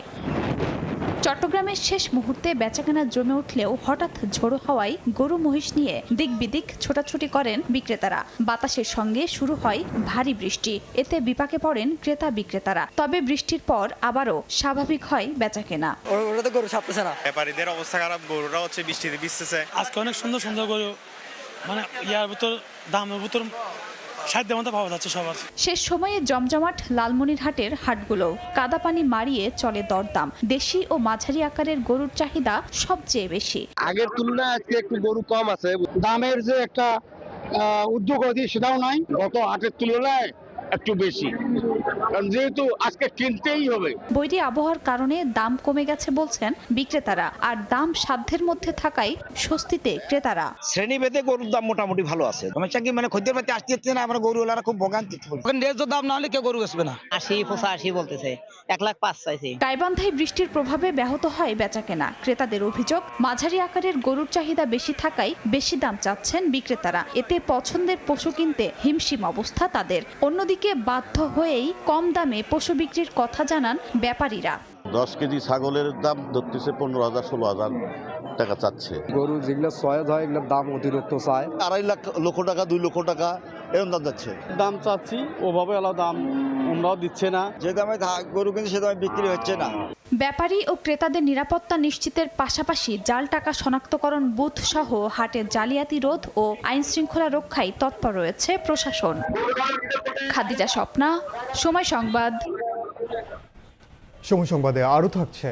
চট্টগ্রামের শেষ মুহূর্তে বেচাকেনা জমে উঠলেও হঠাৎ ঝোড়ো হাওয়ায় গরু মহিষ নিয়ে দিক বিদিক ছোটাছুটি করেন বিক্রেতারা। বাতাসের সঙ্গে শুরু হয় ভারী বৃষ্টি, এতে বিপাকে পড়েন ক্রেতা বিক্রেতারা। তবে বৃষ্টির পর আবারও স্বাভাবিক হয় বেচাকেনা। ব্যাপারীদের অবস্থা খারাপ, গরুরা হচ্ছে বৃষ্টিতে ভিজতেছে। আজকে অনেক সুন্দর সুন্দর গরু, মানে ইয়ার ভিতর দামের ভিতর সাধ্যের মধ্যে পাওয়া যাচ্ছে সবার। শেষ সময়ে জমজমাট লালমনিরহাটের হাটগুলো। কাদা পানি মারিয়ে চলে দরদাম। দেশি ও মাঝারি আকারের গরুর চাহিদা সবচেয়ে বেশি। আগের তুলনায় আজকে একটু গরু কম আছে, দামের যে একটা উদ্যোগ হয়েছে সেটাও নাই। গত হাটের তুলনায় একটু বেশি, কারণ যেহেতু আজকে কিনতেই হবে। বৈরী আবহাওয়ার কারণে দাম কমে গেছে বলছেন বিক্রেতারা, আর দাম সাধ্যের মধ্যে থাকায় স্বস্তিতে ক্রেতারা। শ্রেণীভেদে গরুর দাম মোটামুটি ভালো আছে। সমস্যা কি, মানে খদ্দের পাতি আসতে না, আমরা গরুওয়ালারা খুব ভোগান্তি। ন্যায্য দাম না হলে কেউ গরু আসবে না। 80-85 বলতেছে, 1,05,000 চাইছে। গাইবান্ধায় বৃষ্টির প্রভাবে ব্যাহত হয় বেচাকেনা। ক্রেতাদের অভিযোগ, মাঝারি আকারের গরুর চাহিদা বেশি থাকায় বেশি দাম চাচ্ছেন বিক্রেতারা। এতে পছন্দের পশু কিনতে হিমশিম অবস্থা তাদের। অন্যদিকে বাধ্য হয়েই কম দামে পশু বিক্রির কথা জানান ব্যাপারীরা। 10 কেজি ছাগলের দাম ধরতেছে 15,000-16,000 টাকা চাচ্ছে। গরু যেগুলো সয়েদ হয় এগুলোর দাম অতিরিক্ত চায়। 2.5 লক্ষ টাকা 2 লক্ষ টাকা এরকম দাম যাচ্ছে। দাম চাচ্ছি ওভাবে আলাদা দাম আমরাও দিচ্ছে না, যে দামে গরু কিন্তু সে দামে বিক্রি হচ্ছে না। ব্যাপারী ও ক্রেতাদের নিরাপত্তা নিশ্চিতের পাশাপাশি জাল টাকা শনাক্তকরণ বুথ সহ হাটের জালিয়াতি রোধ ও আইন শৃঙ্খলা রক্ষায় তৎপর রয়েছে প্রশাসন। খাদিজা স্বপ্না, সময় সংবাদ। সময় সংবাদে আরও থাকছে,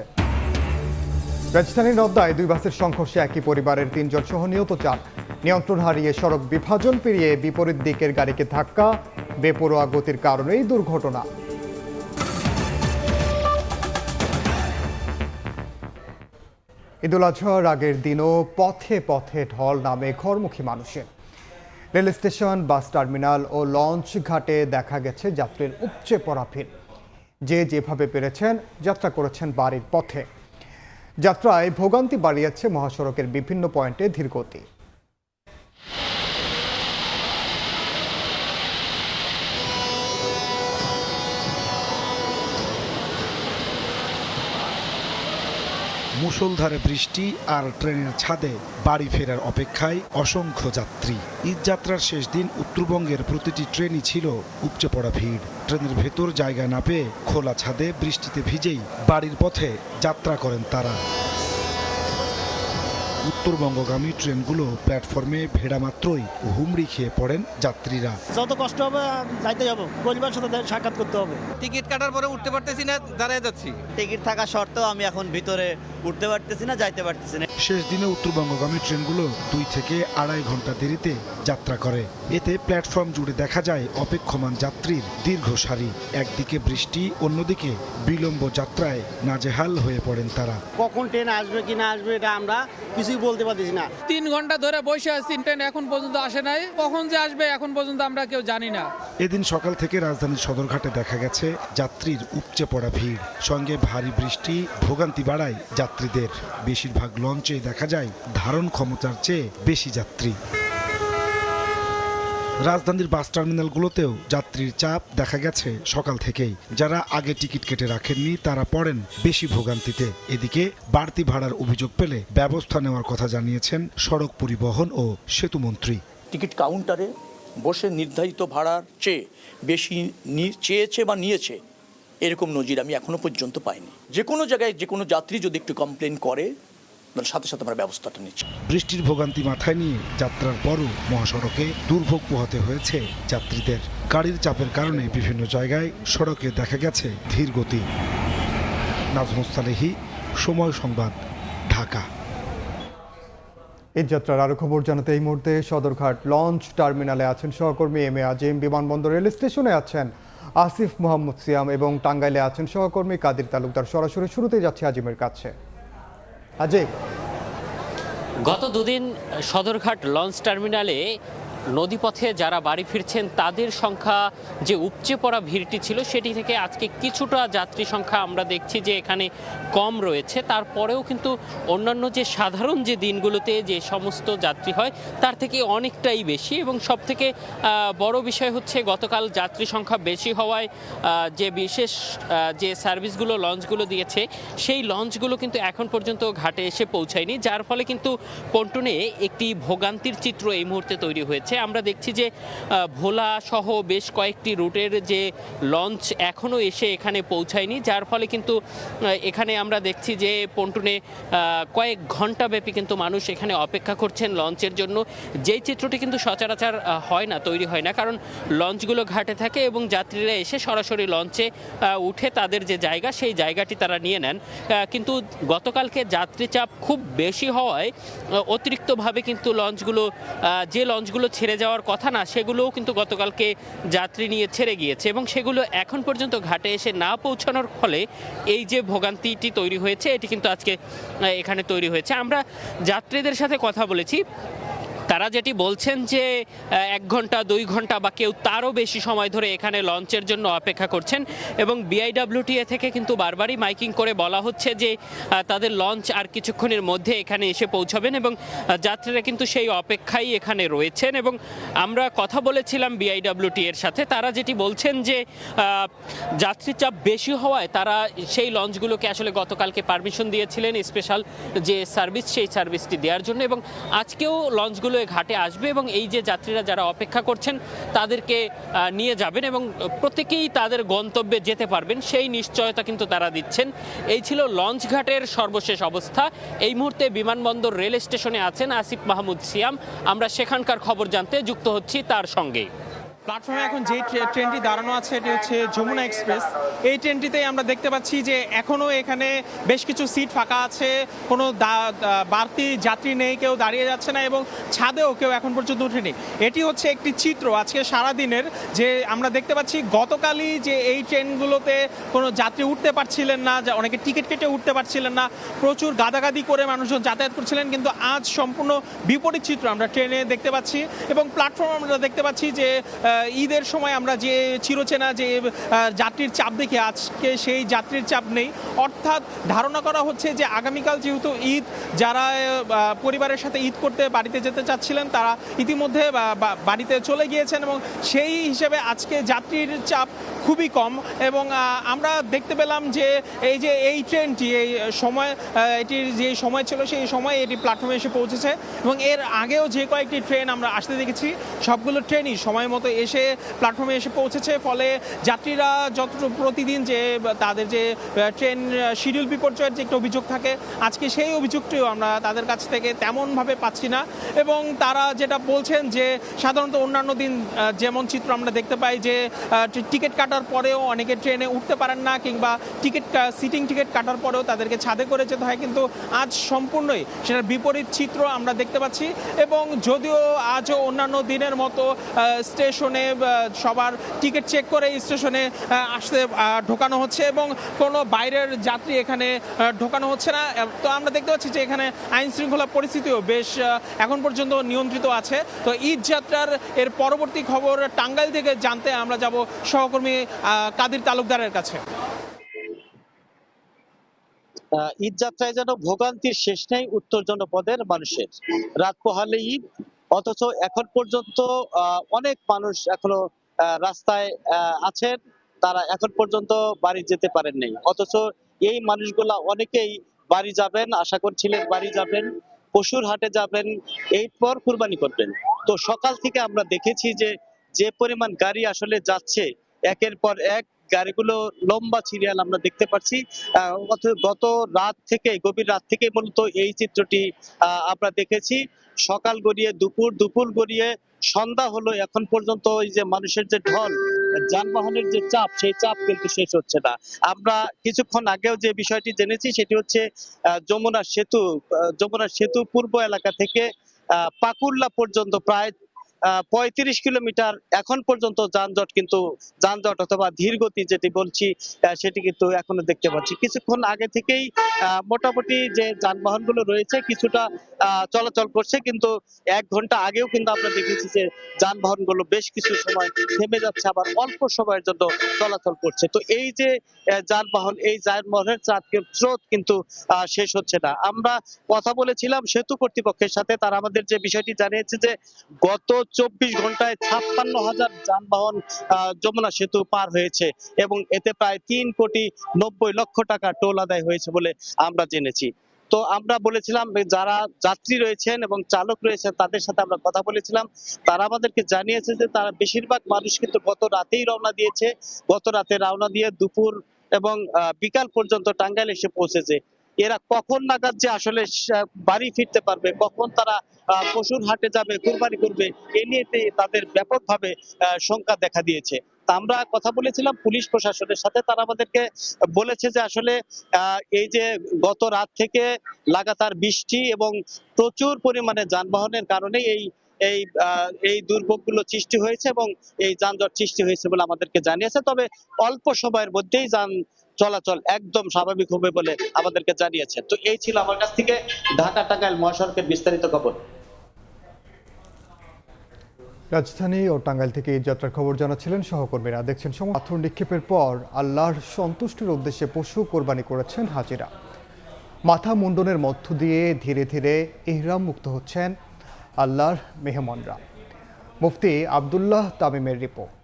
রাজধানীর নদ্দায় 2 বাসের সংঘর্ষে একই পরিবারের 3 জন সহ নিহত 4। নিয়ন্ত্রণ হারিয়ে সড়ক বিভাজন পেরিয়ে বিপরীত দিকের গাড়িকে ধাক্কা, বেপরোয়া গতির কারণেই দুর্ঘটনা। ঈদুল আজহার আগের দিনও পথে পথে ঢল নামে ঘরমুখী মানুষের। রেল স্টেশন, বাস টার্মিনাল ও লঞ্চ ঘাটে দেখা গেছে যাত্রীর উপচে পড়া ভিড়। যে যেভাবে পেরেছেন যাত্রা করেছেন বাড়ির পথে। যাত্রায় ভোগান্তি বাড়িয়েছে মহাসড়কের বিভিন্ন পয়েন্টে ধীরগতি। মুষলধারে বৃষ্টি আর ট্রেনের ছাদে বাড়ি ফেরার অপেক্ষায় অসংখ্য যাত্রী। ঈদযাত্রার শেষ দিন উত্তরবঙ্গের প্রতিটি ট্রেনই ছিল উপচে পড়া ভিড়। ট্রেনের ভেতর জায়গা না পেয়ে খোলা ছাদে বৃষ্টিতে ভিজেই বাড়ির পথে যাত্রা করেন তারা। উত্তরবঙ্গগামী ট্রেনগুলো প্ল্যাটফর্মে ভেড়া মাত্রই হুমড়ি খেয়ে পড়েন যাত্রীরা। যত কষ্ট হবে যাইতে যাবো, পরিবার সাথে সাক্ষাৎ করতে হবে। টিকিট কাটার পরে উঠতে পারতেছি না, দাঁড়ায় যাচ্ছি। টিকিট থাকা সত্ত্বেও আমি এখন ভিতরে উঠতে পারতেছি না, যাইতে পারতেছি না। শেষ দিনে উত্তরবঙ্গগামী ট্রেনগুলো 2 থেকে 2.5 ঘন্টা দেরিতে যাত্রা করে। এতে প্ল্যাটফর্ম জুড়ে দেখা যায় অপেক্ষমান যাত্রীর দীর্ঘ সারি। একদিকে বৃষ্টি, অন্যদিকে বিলম্ব যাত্রায় নাজেহাল হয়ে পড়েন তারা। কখন ট্রেন আসবে কি না আসবে এটা আমরা কিছুই বলতে পারতেছি না। 3 ঘন্টা ধরে বসে আছি, ট্রেন এখন পর্যন্ত আসে নাই। কখন যে আসবে এখন পর্যন্ত আমরা কেউ জানি না। এদিন সকাল থেকে রাজধানীর সদরঘাটে দেখা গেছে যাত্রীর উপচে পড়া ভিড়। সঙ্গে ভারী বৃষ্টি ভোগান্তি বাড়ায় যাত্রীদের। বেশিরভাগ লঞ্চে দেখা যায় ধারণ ক্ষমতার চেয়ে বেশি যাত্রী। রাজধানীর বাস টার্মিনালগুলোতেও যাত্রীর চাপ দেখা গেছে সকাল থেকেই। যারা আগে টিকিট কেটে রাখেননি তারা পড়েন বেশি ভোগান্তিতে। এদিকে বাড়তি ভাড়ার অভিযোগ পেলে ব্যবস্থা নেওয়ার কথা জানিয়েছেন সড়ক পরিবহন ও সেতুমন্ত্রী। টিকিট কাউন্টারে বসে নির্ধারিত ভাড়ার চেয়ে বেশি চেয়েছে বা নিয়েছে এরকম নজির আমি এখনো পর্যন্ত পাইনি। যে কোনো জায়গায় যে কোনো যাত্রী যদি একটু কমপ্লেন করে সাথে সাথে আমরা ব্যবস্থাটা নিচ্ছি। বৃষ্টির ভোগান্তি মাথায় নিয়ে যাত্রার পরও মহাসড়কে দুর্ভোগ পোহাতে হয়েছে যাত্রীদের। গাড়ির চাপের কারণে বিভিন্ন জায়গায় সড়কে দেখা গেছে ধীর গতি। নাজমুস সালেহী, সময় সংবাদ, ঢাকা। ঈদযাত্রার আরো খবর জানাতে এই মুহূর্তে সদরঘাট লঞ্চ টার্মিনালে আছেন সহকর্মী এম এ আজিম, বিমানবন্দর রেল স্টেশনে আছেন আসিফ মোহাম্মদ সিয়াম এবং টাঙ্গাইলে আছেন সহকর্মী কাদির তালুকদার। সরাসরি শুরুতেই যাচ্ছে আজিমের কাছে। আজিম, গত 2 দিন সদরঘাট লঞ্চ টার্মিনালে নদীপথে যারা বাড়ি ফিরছেন তাদের সংখ্যা যে উপচে পড়া ভিড়টি ছিল সেটি থেকে আজকে কিছুটা যাত্রী সংখ্যা আমরা দেখছি যে এখানে কম রয়েছে। তারপরেও কিন্তু অন্যান্য যে সাধারণ যে দিনগুলোতে যে সমস্ত যাত্রী হয় তার থেকে অনেকটাই বেশি। এবং সবথেকে বড় বিষয় হচ্ছে গতকাল যাত্রী সংখ্যা বেশি হওয়ায় যে বিশেষ যে সার্ভিসগুলো লঞ্চগুলো দিয়েছে সেই লঞ্চগুলো কিন্তু এখন পর্যন্ত ঘাটে এসে পৌঁছায়নি, যার ফলে কিন্তু পন্টনে একটি ভোগান্তির চিত্র এই মুহূর্তে তৈরি হয়েছে। আমরা দেখছি যে ভোলা সহ বেশ কয়েকটি রুটের যে লঞ্চ এখনও এসে এখানে পৌঁছায়নি, যার ফলে কিন্তু এখানে আমরা দেখছি যে পন্টনে কয়েক ঘন্টা ব্যাপী কিন্তু মানুষ এখানে অপেক্ষা করছেন লঞ্চের জন্য। যেই চিত্রটি কিন্তু সচরাচর হয় না, তৈরি হয় না, কারণ লঞ্চগুলো ঘাটে থাকে এবং যাত্রীরা এসে সরাসরি লঞ্চে উঠে তাদের যে জায়গা সেই জায়গাটি তারা নিয়ে নেন। কিন্তু গতকালকে যাত্রী চাপ খুব বেশি হওয়ায় অতিরিক্তভাবে কিন্তু লঞ্চগুলো যে লঞ্চগুলো ছেড়ে যাওয়ার কথা না সেগুলোও কিন্তু গতকালকে যাত্রী নিয়ে ছেড়ে গিয়েছে এবং সেগুলো এখন পর্যন্ত ঘাটে এসে না পৌঁছানোর ফলে এই যে ভোগান্তিটি তৈরি হয়েছে এটি কিন্তু আজকে এখানে তৈরি হয়েছে। আমরা যাত্রীদের সাথে কথা বলেছি, তারা যেটি বলছেন যে 1 ঘন্টা 2 ঘন্টা বা কেউ তারও বেশি সময় ধরে এখানে লঞ্চের জন্য অপেক্ষা করছেন এবং বিআইডব্লিউটিএ থেকে কিন্তু বারবারই মাইকিং করে বলা হচ্ছে যে তাদের লঞ্চ আর কিছুক্ষণের মধ্যে এখানে এসে পৌঁছাবেন এবং যাত্রীরা কিন্তু সেই অপেক্ষায় এখানে রয়েছেন। এবং আমরা কথা বলেছিলাম বিআইডব্লিউটিএর সাথে, তারা যেটি বলছেন যে যাত্রী চাপ বেশি হওয়ায় তারা সেই লঞ্চগুলোকে আসলে গতকালকে পারমিশন দিয়েছিলেন স্পেশাল যে সার্ভিস সেই সার্ভিসটি দেওয়ার জন্য এবং আজকেও লঞ্চগুলো ঘাটে আসবে এবং এই যে যাত্রীরা যারা অপেক্ষা করছেন তাদেরকে নিয়ে যাবেন এবং প্রত্যেকেই তাদের গন্তব্যে যেতে পারবেন সেই নিশ্চয়তা কিন্তু তারা দিচ্ছেন। এই ছিল লঞ্চ ঘাটের সর্বশেষ অবস্থা। এই মুহূর্তে বিমানবন্দর রেল স্টেশনে আছেন আসিফ মাহমুদ সিয়াম, আমরা সেখানকার খবর জানতে যুক্ত হচ্ছি তার সঙ্গে। প্ল্যাটফর্মে এখন যে ট্রেনটি দাঁড়ানো আছে এটি হচ্ছে যমুনা এক্সপ্রেস। এই ট্রেনটিতেই আমরা দেখতে পাচ্ছি যে এখনও এখানে বেশ কিছু সিট ফাঁকা আছে, কোনো বাড়তি যাত্রী নেই, কেউ দাঁড়িয়ে যাচ্ছে না এবং ছাদেও কেউ এখন পর্যন্ত ওঠেনি। এটি হচ্ছে একটি চিত্র আজকে সারাদিনের, যে আমরা দেখতে পাচ্ছি গতকালই যে এই ট্রেনগুলোতে কোনো যাত্রী উঠতে পারছিলেন না, অনেকে টিকিট কেটে উঠতে পারছিলেন না, প্রচুর গাদাগাদি করে মানুষজন যাতায়াত করছিলেন, কিন্তু আজ সম্পূর্ণ বিপরীত চিত্র আমরা ট্রেনে দেখতে পাচ্ছি। এবং প্ল্যাটফর্মে আমরা দেখতে পাচ্ছি যে ঈদের সময় আমরা যে চিরচেনা যে যাত্রীর চাপ দেখি, আজকে সেই যাত্রীর চাপ নেই। অর্থাৎ ধারণা করা হচ্ছে যে আগামীকাল যেহেতু ঈদ, যারা পরিবারের সাথে ঈদ করতে বাড়িতে যেতে চাচ্ছিলেন তারা ইতিমধ্যে বাড়িতে চলে গিয়েছেন এবং সেই হিসেবে আজকে যাত্রীর চাপ খুবই কম। এবং আমরা দেখতে পেলাম যে এই ট্রেনটি এই সময়, এটির যে সময় ছিল সেই সময় এটি প্ল্যাটফর্মে এসে পৌঁছেছে এবং এর আগেও যে কয়েকটি ট্রেন আমরা আসতে দেখেছি সবগুলো ট্রেনই সময় মতো এসে প্ল্যাটফর্মে এসে পৌঁছেছে। ফলে যাত্রীরা যতটুকু প্রতিদিন যে তাদের যে ট্রেন শিডিউল বিপর্যয়ের যে একটা অভিযোগ থাকে, আজকে সেই অভিযোগটিও আমরা তাদের কাছ থেকে তেমনভাবে পাচ্ছি না। এবং তারা যেটা বলছেন যে সাধারণত অন্যান্য দিন যেমন চিত্র আমরা দেখতে পাই যে টিকিট কাটার পরেও অনেকে ট্রেনে উঠতে পারেন না, কিংবা সিটিং টিকিট কাটার পরেও তাদেরকে ছাদে করে যেতে হয়, কিন্তু আজ সম্পূর্ণই সেটার বিপরীত চিত্র আমরা দেখতে পাচ্ছি। এবং যদিও আজও অন্যান্য দিনের মতো স্টেশনে সবার টিকিট চেক করে স্টেশনে আসতে ঢোকানো হচ্ছে এবং কোনো বাইরের যাত্রী এখানে ঢোকানো হচ্ছে না। তো আমরা দেখতে পাচ্ছি যে এখানে আইন শৃঙ্খলা পরিস্থিতিও বেশ এখন পর্যন্ত নিয়ন্ত্রিত আছে। তো ঈদ যাত্রার এর পরবর্তী খবর টাঙ্গাইল থেকে জানতে আমরা যাব সহকর্মী কাদির তালুকদারের কাছে। ঈদ যাত্রায় যেন ভোগান্তির শেষ নেই উত্তর জনপদের মানুষের। রাত পোহালে ঈদ, অথচ এখন পর্যন্ত অনেক মানুষ এখনো রাস্তায় আছেন, তারা এখন পর্যন্ত বাড়ি যেতে পারেন নাই। অথচ এই মানুষগুলা অনেকেই বাড়ি যাবেন, আশা করছিলেন বাড়ি যাবেন, পশুর হাটে যাবেন, এরপর কুরবানি করবেন। তো সকাল থেকে আমরা দেখেছি যে পরিমাণ গাড়ি আসলে যাচ্ছে, একের পর এক গাড়িগুলো লম্বা সিরিয়াল আমরা দেখতে পাচ্ছি। গত রাত থেকে, গভীর রাত থেকে মূলত এই চিত্রটি আমরা দেখেছি। সকাল গড়িয়ে দুপুর, দুপুর গড়িয়ে সন্ধ্যা হলো, এখন পর্যন্ত ওই যে মানুষের যে ঢল, যানবাহনের যে চাপ, সেই চাপ কিন্তু শেষ হচ্ছে না। আমরা কিছুক্ষণ আগেও যে বিষয়টি জেনেছি সেটি হচ্ছে যমুনা সেতু পূর্ব এলাকা থেকে পাকুল্লা পর্যন্ত প্রায় 35 কিলোমিটার এখন পর্যন্ত যানজট অথবা ধীর গতি যেটি বলছি সেটি কিন্তু এখনো দেখতে পাচ্ছি। কিছুক্ষণ আগে থেকেই মোটামুটি যে যানবাহনগুলো রয়েছে কিছুটা চলাচল করছে, কিন্তু 1 ঘন্টা আগেও কিন্তু আমরা দেখেছি যে যানবাহনগুলো বেশ কিছু সময় থেমে যাচ্ছে, আবার অল্প সময়ের জন্য চলাচল করছে। তো এই যে এই যানবাহনের স্রোত কিন্তু শেষ হচ্ছে না। আমরা কথা বলেছিলাম সেতু কর্তৃপক্ষের সাথে, তারা আমাদের যে বিষয়টি জানিয়েছে যে গত 24 ঘন্টায় 56,000 যানবাহন যমুনা সেতু পার হয়েছে এবং এতে প্রায় 3,90,00,000 টাকা টোল আদায় হয়েছে বলে আমরা জেনেছি। তো আমরা বলেছিলাম যারা যাত্রী রয়েছেন এবং চালক রয়েছেন তাদের সাথে আমরা কথা বলেছিলাম, তারা আমাদেরকে জানিয়েছে যে তারা বেশিরভাগ মানুষ কিন্তু গত রাতেই রওনা দিয়েছে, গত রাতে রওনা দিয়ে দুপুর এবং বিকাল পর্যন্ত টাঙ্গাইল এসে পৌঁছেছে। এরা কখন নাগাদ যে আসলে বাড়ি ফিরতে পারবে, কখন তারা পশুর হাটে যাবে, কুরবানি করবে, এ নিয়ে তাদের ব্যাপকভাবে শঙ্কা দেখা দিয়েছে। তা আমরা কথা বলেছিলাম পুলিশ প্রশাসনের সাথে, তারা আমাদেরকে বলেছে যে আসলে এই যে গত রাত থেকে লাগাতার বৃষ্টি এবং প্রচুর পরিমাণে যানবাহনের কারণে এই দুর্ভোগগুলো সৃষ্টি হয়েছে এবং এই যানজট সৃষ্টি হয়েছে বলে আমাদেরকে জানিয়েছে। তবে অল্প সময়ের মধ্যেই যান চলাচল একদম স্বাভাবিক হবে বলে আমাদেরকে জানিয়েছে। তো এই ছিল আমার কাছ থেকে ঢাকা টাঙ্গাইল মহাসড়কের বিস্তারিত খবর। রাজধানী ও টাঙ্গাইল থেকে এই যাত্রার খবর জানাচ্ছিলেন সহকর্মীরা। দেখছেন পাথর নিক্ষেপের পর আল্লাহর সন্তুষ্টির উদ্দেশ্যে পশু কোরবানি করেছেন হাজিরা। মাথা মুন্ডনের মধ্য দিয়ে ধীরে ধীরে ইহরাম মুক্ত হচ্ছেন আল্লাহর মেহমানরা। মুফতি আব্দুল্লাহ তামিমের রিপোর্ট।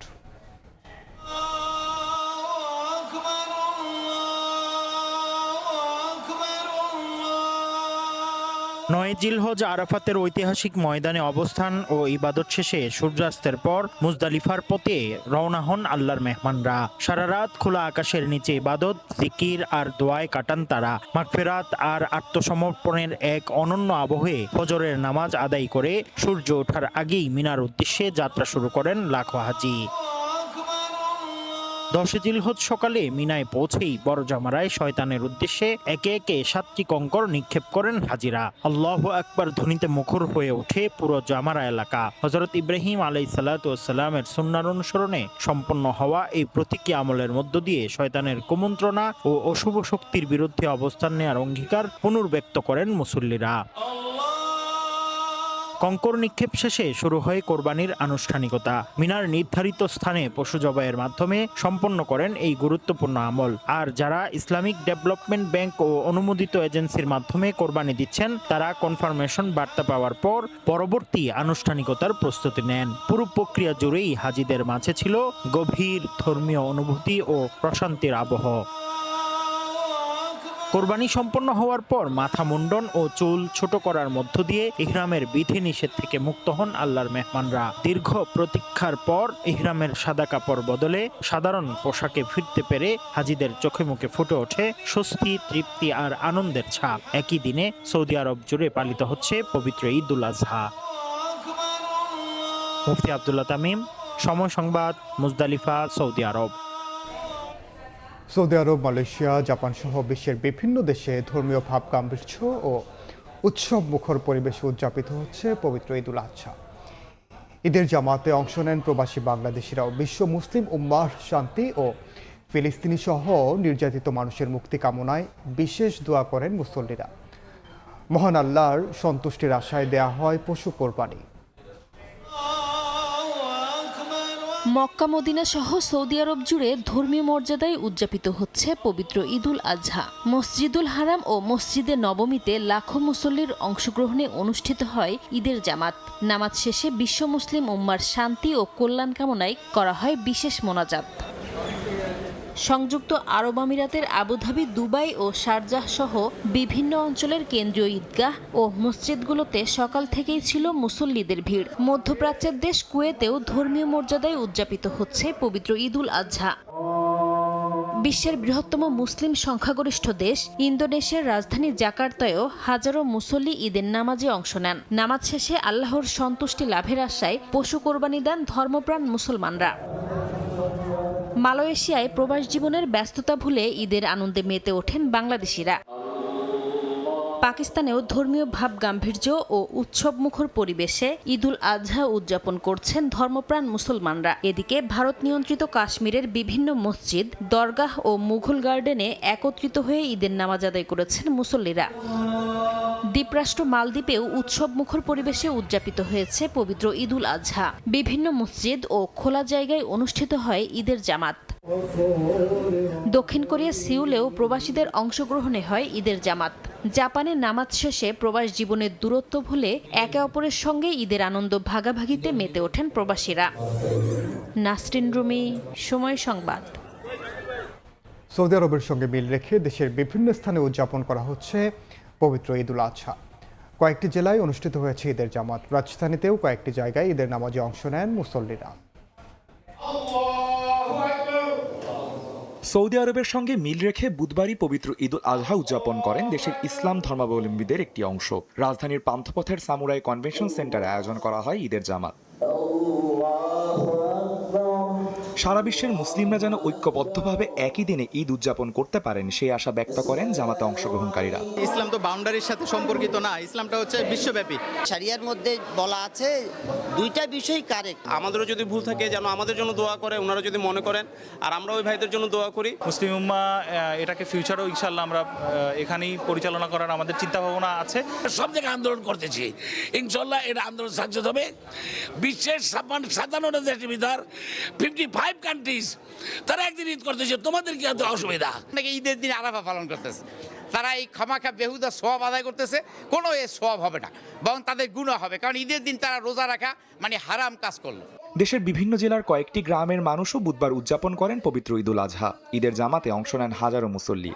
9 জিলহজ আরাফাতের ঐতিহাসিক ময়দানে অবস্থান ও ইবাদত শেষে সূর্যাস্তের পর মুজদালিফার পথে রওনা হন আল্লাহর মেহমানরা। সারা রাত খোলা আকাশের নিচে ইবাদত, জিকির আর দোয়ায় কাটান তারা। মাগফিরাত আর আত্মসমর্পণের এক অনন্য আবহে ফজরের নামাজ আদায় করে সূর্য ওঠার আগেই মিনার উদ্দেশ্যে যাত্রা শুরু করেন লাখো হাজি। 10 জিলহজ সকালে মিনায় পৌঁছেই বড় জামারায় শয়তানের উদ্দেশ্যে একে একে 7টি কঙ্কর নিক্ষেপ করেন হাজিরা। আল্লাহু আকবার ধ্বনিতে মুখর হয়ে ওঠে পুরো জামারা এলাকা। হযরত ইব্রাহিম আলাইহিসসালাতু ওয়াসসালামের সুন্নাহ অনুসরণে সম্পন্ন হওয়া এই প্রতীকী আমলের মধ্য দিয়ে শয়তানের কুমন্ত্রণা ও অশুভ শক্তির বিরুদ্ধে অবস্থান নেওয়ার অঙ্গীকার পুনর্ব্যক্ত করেন মুসল্লিরা। কঙ্কর নিক্ষেপ শেষে শুরু হয় কোরবানির আনুষ্ঠানিকতা। মিনার নির্ধারিত স্থানে পশু জবাইয়ের মাধ্যমে সম্পন্ন করেন এই গুরুত্বপূর্ণ আমল। আর যারা ইসলামিক ডেভেলপমেন্ট ব্যাংক ও অনুমোদিত এজেন্সির মাধ্যমে কোরবানি দিচ্ছেন তারা কনফার্মেশন বার্তা পাওয়ার পর পরবর্তী আনুষ্ঠানিকতার প্রস্তুতি নেন। পুরো প্রক্রিয়া জুড়েই হাজিদের মাঝে ছিল গভীর ধর্মীয় অনুভূতি ও প্রশান্তির আবহ। কোরবানি সম্পন্ন হওয়ার পর মাথা মুন্ডন ও চুল ছোট করার মধ্য দিয়ে ইহরামের বিধিনিষেধ থেকে মুক্ত হন আল্লাহর মেহমানরা। দীর্ঘ প্রতীক্ষার পর ইহরামের সাদা কাপড় বদলে সাধারণ পোশাকে ফিরতে পেরে হাজিদের চোখে মুখে ফুটে ওঠে স্বস্তি, তৃপ্তি আর আনন্দের ছাপ। একই দিনে সৌদি আরব জুড়ে পালিত হচ্ছে পবিত্র ঈদুল আজহা। মুফতি আব্দুল্লাহ তামিম, সময় সংবাদ, মুজদালিফা, সৌদি আরব। সৌদি আরব, মালয়েশিয়া, জাপান সহ বিশ্বের বিভিন্ন দেশে ধর্মীয় ভাব গাম্ভীর্য ও উৎসব মুখর পরিবেশে উদযাপিত হচ্ছে পবিত্র ঈদুল আজহা। ঈদের জামাতে অংশ নেন প্রবাসী বাংলাদেশিরাও। বিশ্ব মুসলিম উম্মাহর শান্তি ও ফিলিস্তিনি সহ নির্যাতিত মানুষের মুক্তি কামনায় বিশেষ দোয়া করেন মুসল্লিরা। মহান আল্লাহর সন্তুষ্টির আশায় দেয়া হয় পশু কোরবানি। মক্কা মদিনা সহ সৌদি আরব জুড়ে ধর্মীয় মর্যাদায় উদযাপিত হচ্ছে পবিত্র ঈদুল আজহা। মসজিদুল হারাম ও মসজিদে নবমীতে লাখো মুসল্লির অংশগ্রহণে অনুষ্ঠিত হয় ঈদের জামাত। নামাজ শেষে বিশ্ব মুসলিম উম্মার শান্তি ও কল্যাণ কামনায় করা হয় বিশেষ মোনাজাত। সংযুক্ত আরব আমিরাতের আবুধাবি, দুবাই ও শারজাহ সহ বিভিন্ন অঞ্চলের কেন্দ্রীয় ঈদগাহ ও মসজিদগুলোতে সকাল থেকেই ছিল মুসল্লিদের ভিড়। মধ্যপ্রাচ্যের দেশ কুয়েতেও ধর্মীয় মর্যাদায় উদযাপিত হচ্ছে পবিত্র ঈদুল আজহা। বিশ্বের বৃহত্তম মুসলিম সংখ্যাগরিষ্ঠ দেশ ইন্দোনেশিয়ার রাজধানী জাকার্তায়ও হাজারো মুসল্লি ঈদের নামাজে অংশ নেন। নামাজ শেষে আল্লাহর সন্তুষ্টি লাভের আশায় পশু কোরবানি দেন ধর্মপ্রাণ মুসলমানরা। মালয়েশিয়ায় প্রবাস জীবনের ব্যস্ততা ভুলে ঈদের আনন্দে মেতে ওঠেন বাংলাদেশিরা। পাকিস্তানেও ধর্মীয় ভাব গাম্ভীর্য ও উৎসব মুখর পরিবেশে ঈদুল আজহা উদযাপন করছেন ধর্মপ্রাণ মুসলমানরা। এদিকে ভারত নিয়ন্ত্রিত কাশ্মীরের বিভিন্ন মসজিদ, দরগাহ ও মুঘল গার্ডেনে একত্রিত হয়ে ঈদের নামাজ আদায় করেছেন মুসল্লিরা। দ্বীপরাষ্ট্র মালদ্বীপেও উৎসব মুখর পরিবেশে উদযাপিত হয়েছে পবিত্র ঈদুল আজহা। বিভিন্ন মসজিদ ও খোলা জায়গায় অনুষ্ঠিত হয় ঈদের জামাত। দক্ষিণ কোরিয়া সিউলেও প্রবাসীদের অংশগ্রহণে হয় ঈদের জামাত। জাপানে নামাজ শেষে প্রবাস জীবনের দূরত্ব ভুলে একে অপরের সঙ্গে ঈদের আনন্দ ভাগাভাগিতে মেতে ওঠেন প্রবাসীরা। নাসরিন রুমি, সময় সংবাদ। সৌদি আরবের সঙ্গে মিল রেখে দেশের বিভিন্ন স্থানে উদযাপন করা হচ্ছে পবিত্র ঈদুল আজহা। কয়েকটি জেলায় অনুষ্ঠিত হয়েছে ঈদের জামাত। রাজধানীতেও কয়েকটি জায়গায় ঈদের নামাজে অংশ নেন মুসল্লিরা। সৌদি আরবের সঙ্গে মিল রেখে বুধবারই পবিত্র ঈদুল আজহা উদযাপন করেন দেশের ইসলাম ধর্মাবলম্বীদের একটি অংশ। রাজধানীর পান্থপথের সামুরাই কনভেনশন সেন্টারে আয়োজন করা হয় ঈদের জামাত। সারা বিশ্বের মুসলিমরা যেন ঐক্যবদ্ধভাবে একই দিনে ঈদ উদযাপন করতে পারেন সেই আশা ব্যক্ত করেন জামাতে অংশগ্রহণকারীরা। ইসলাম তো বাউন্ডারির সাথে সম্পর্কিত না, ইসলামটা হচ্ছে বিশ্বব্যাপী। শরিয়ার মধ্যে বলা আছে দুইটা বিষয় কারেক্ট। আমাদেরও যদি ভুল থাকে যেন আমাদের জন্য দোয়া করে, ওনারা যদি মনে করেন, আর আমরা ওই ভাইদের জন্য দোয়া করি। মুসলিম উম্মাহ এটাকে ফিউচারেও ইনশাল্লাহ আমরা এখানেই পরিচালনা করার আমাদের চিন্তা ভাবনা আছে। সব জায়গায় আন্দোলন করতেছি, ইনশাল্লাহ এটা আন্দোলন সাকসেস হবে। বিশ্বের 57টা দেশের ভিতর 55 কান্ট্রিজ তারা একদিন ঈদ করতেছে, তোমাদের কি এত অসুবিধা? নাকি ঈদের দিন আরাফা পালন করতেছে, তারা এই খামাখা বেহুদা সওয়াব আদায় করতেছে। কোনো এ সওয়াব হবে না, বরং তাদের গুনাহ হবে, কারণ ঈদের দিন তারা রোজা রাখা মানে হারাম কাজ করলো। দেশের বিভিন্ন জেলার কয়েকটি গ্রামের মানুষও বুধবার উদযাপন করেন পবিত্র ঈদুল আজহা। ঈদের জামাতে অংশ নেন হাজারো মুসল্লি।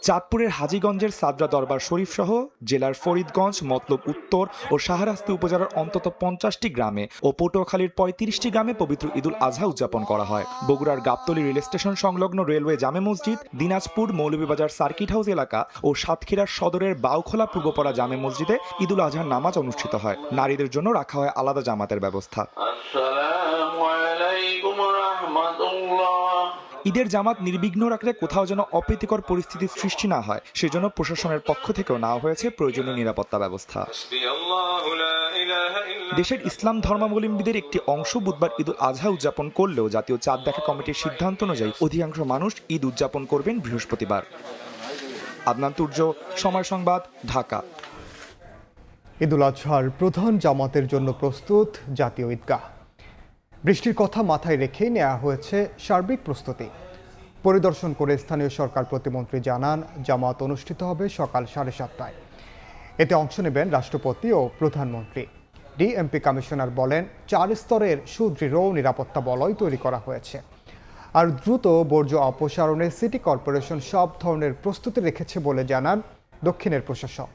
চাঁদপুরের হাজীগঞ্জের সাদরা দরবার শরীফ সহ জেলার ফরিদগঞ্জ, মতলব উত্তর ও শাহরাস্তি উপজেলার অন্তত 50টি গ্রামে ও পটুয়াখালীর 35টি গ্রামে পবিত্র ঈদুল আজহা উদযাপন করা হয়। বগুড়ার গাবতলী রেল স্টেশন সংলগ্ন রেলওয়ে জামে মসজিদ, দিনাজপুর মৌলভীবাজার সার্কিট হাউস এলাকা ও সাতক্ষীরার সদরের বাউখোলা পূর্বপাড়া জামে মসজিদে ঈদুল আজহার নামাজ অনুষ্ঠিত হয়। নারীদের জন্য রাখা হয় আলাদা জামাতের ব্যবস্থা। ঈদের জামাত নির্বিঘ্ন রাখলে কোথাও যেন অপ্রীতিকর পরিস্থিতির সৃষ্টি না হয়, সেজন্য প্রশাসনের পক্ষ থেকেও নেওয়া হয়েছে প্রয়োজনীয় নিরাপত্তা ব্যবস্থা। দেশের ইসলাম ধর্মাবলম্বীদের একটি অংশ বুধবার ঈদুল আজহা উদযাপন করলেও জাতীয় চাঁদ দেখা কমিটির সিদ্ধান্ত অনুযায়ী অধিকাংশ মানুষ ঈদ উদযাপন করবেন বৃহস্পতিবার। আদনান তুর্য, সময় সংবাদ, ঢাকা। ঈদুল আজহার প্রধান জামাতের জন্য প্রস্তুত জাতীয় ঈদগাহ। বৃষ্টির কথা মাথায় রেখেই নেওয়া হয়েছে সার্বিক প্রস্তুতি। পরিদর্শন করে স্থানীয় সরকার প্রতিমন্ত্রী জানান, জামাত অনুষ্ঠিত হবে সকাল 7:30টায়। এতে অংশ নেবেন রাষ্ট্রপতি ও প্রধানমন্ত্রী। ডিএমপি কমিশনার বলেন, 4 স্তরের সুদৃঢ় নিরাপত্তা বলয় তৈরি করা হয়েছে। আর দ্রুত বর্জ্য অপসারণে সিটি কর্পোরেশন সব ধরনের প্রস্তুতি রেখেছে বলে জানান দক্ষিণের প্রশাসক।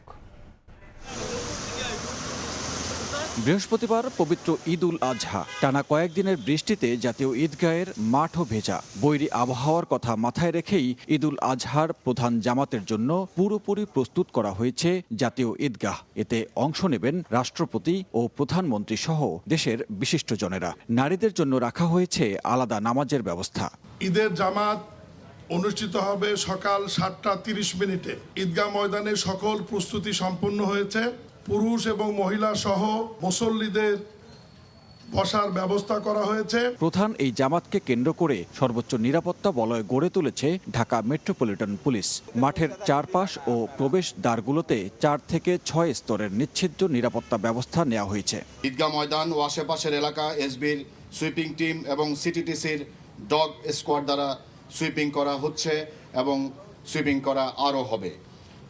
বৃহস্পতিবার পবিত্র ঈদুল আজহা। টানা কয়েকদিনের বৃষ্টিতে জাতীয় ঈদগাহের মাঠও ভেজা। বৈরী আবহাওয়ার কথা মাথায় রেখেই ঈদুল আজহার প্রধান জামাতের জন্য পুরোপুরি প্রস্তুত করা হয়েছে জাতীয় ঈদগাহ। এতে অংশ নেবেন রাষ্ট্রপতি ও প্রধানমন্ত্রী সহ দেশের বিশিষ্টজনেরা। নারীদের জন্য রাখা হয়েছে আলাদা নামাজের ব্যবস্থা। ঈদের জামাত অনুষ্ঠিত হবে সকাল 7:30 ঈদগাহ ময়দানে সকল প্রস্তুতি সম্পন্ন হয়েছে। পুরুষ এবং মহিলা সহ মুসল্লিদের বসার ব্যবস্থা করা হয়েছে। প্রধান এই জামাতকে কেন্দ্র করে সর্বোচ্চ নিরাপত্তা বলয় গড়ে তুলেছে ঢাকা মেট্রোপলিটন পুলিশ। মাঠের চারপাশ ও প্রবেশ দ্বারগুলোতে 4 থেকে 6 স্তরের নিচ্ছিদ্র নিরাপত্তা ব্যবস্থা নেওয়া হয়েছে। ঈদগাহ ময়দান ও আশেপাশের এলাকা এসবির সুইপিং টিম এবং সিটিটিসির ডগ স্কোয়াড দ্বারা সুইপিং করা হচ্ছে এবং সুইপিং করা আরও হবে।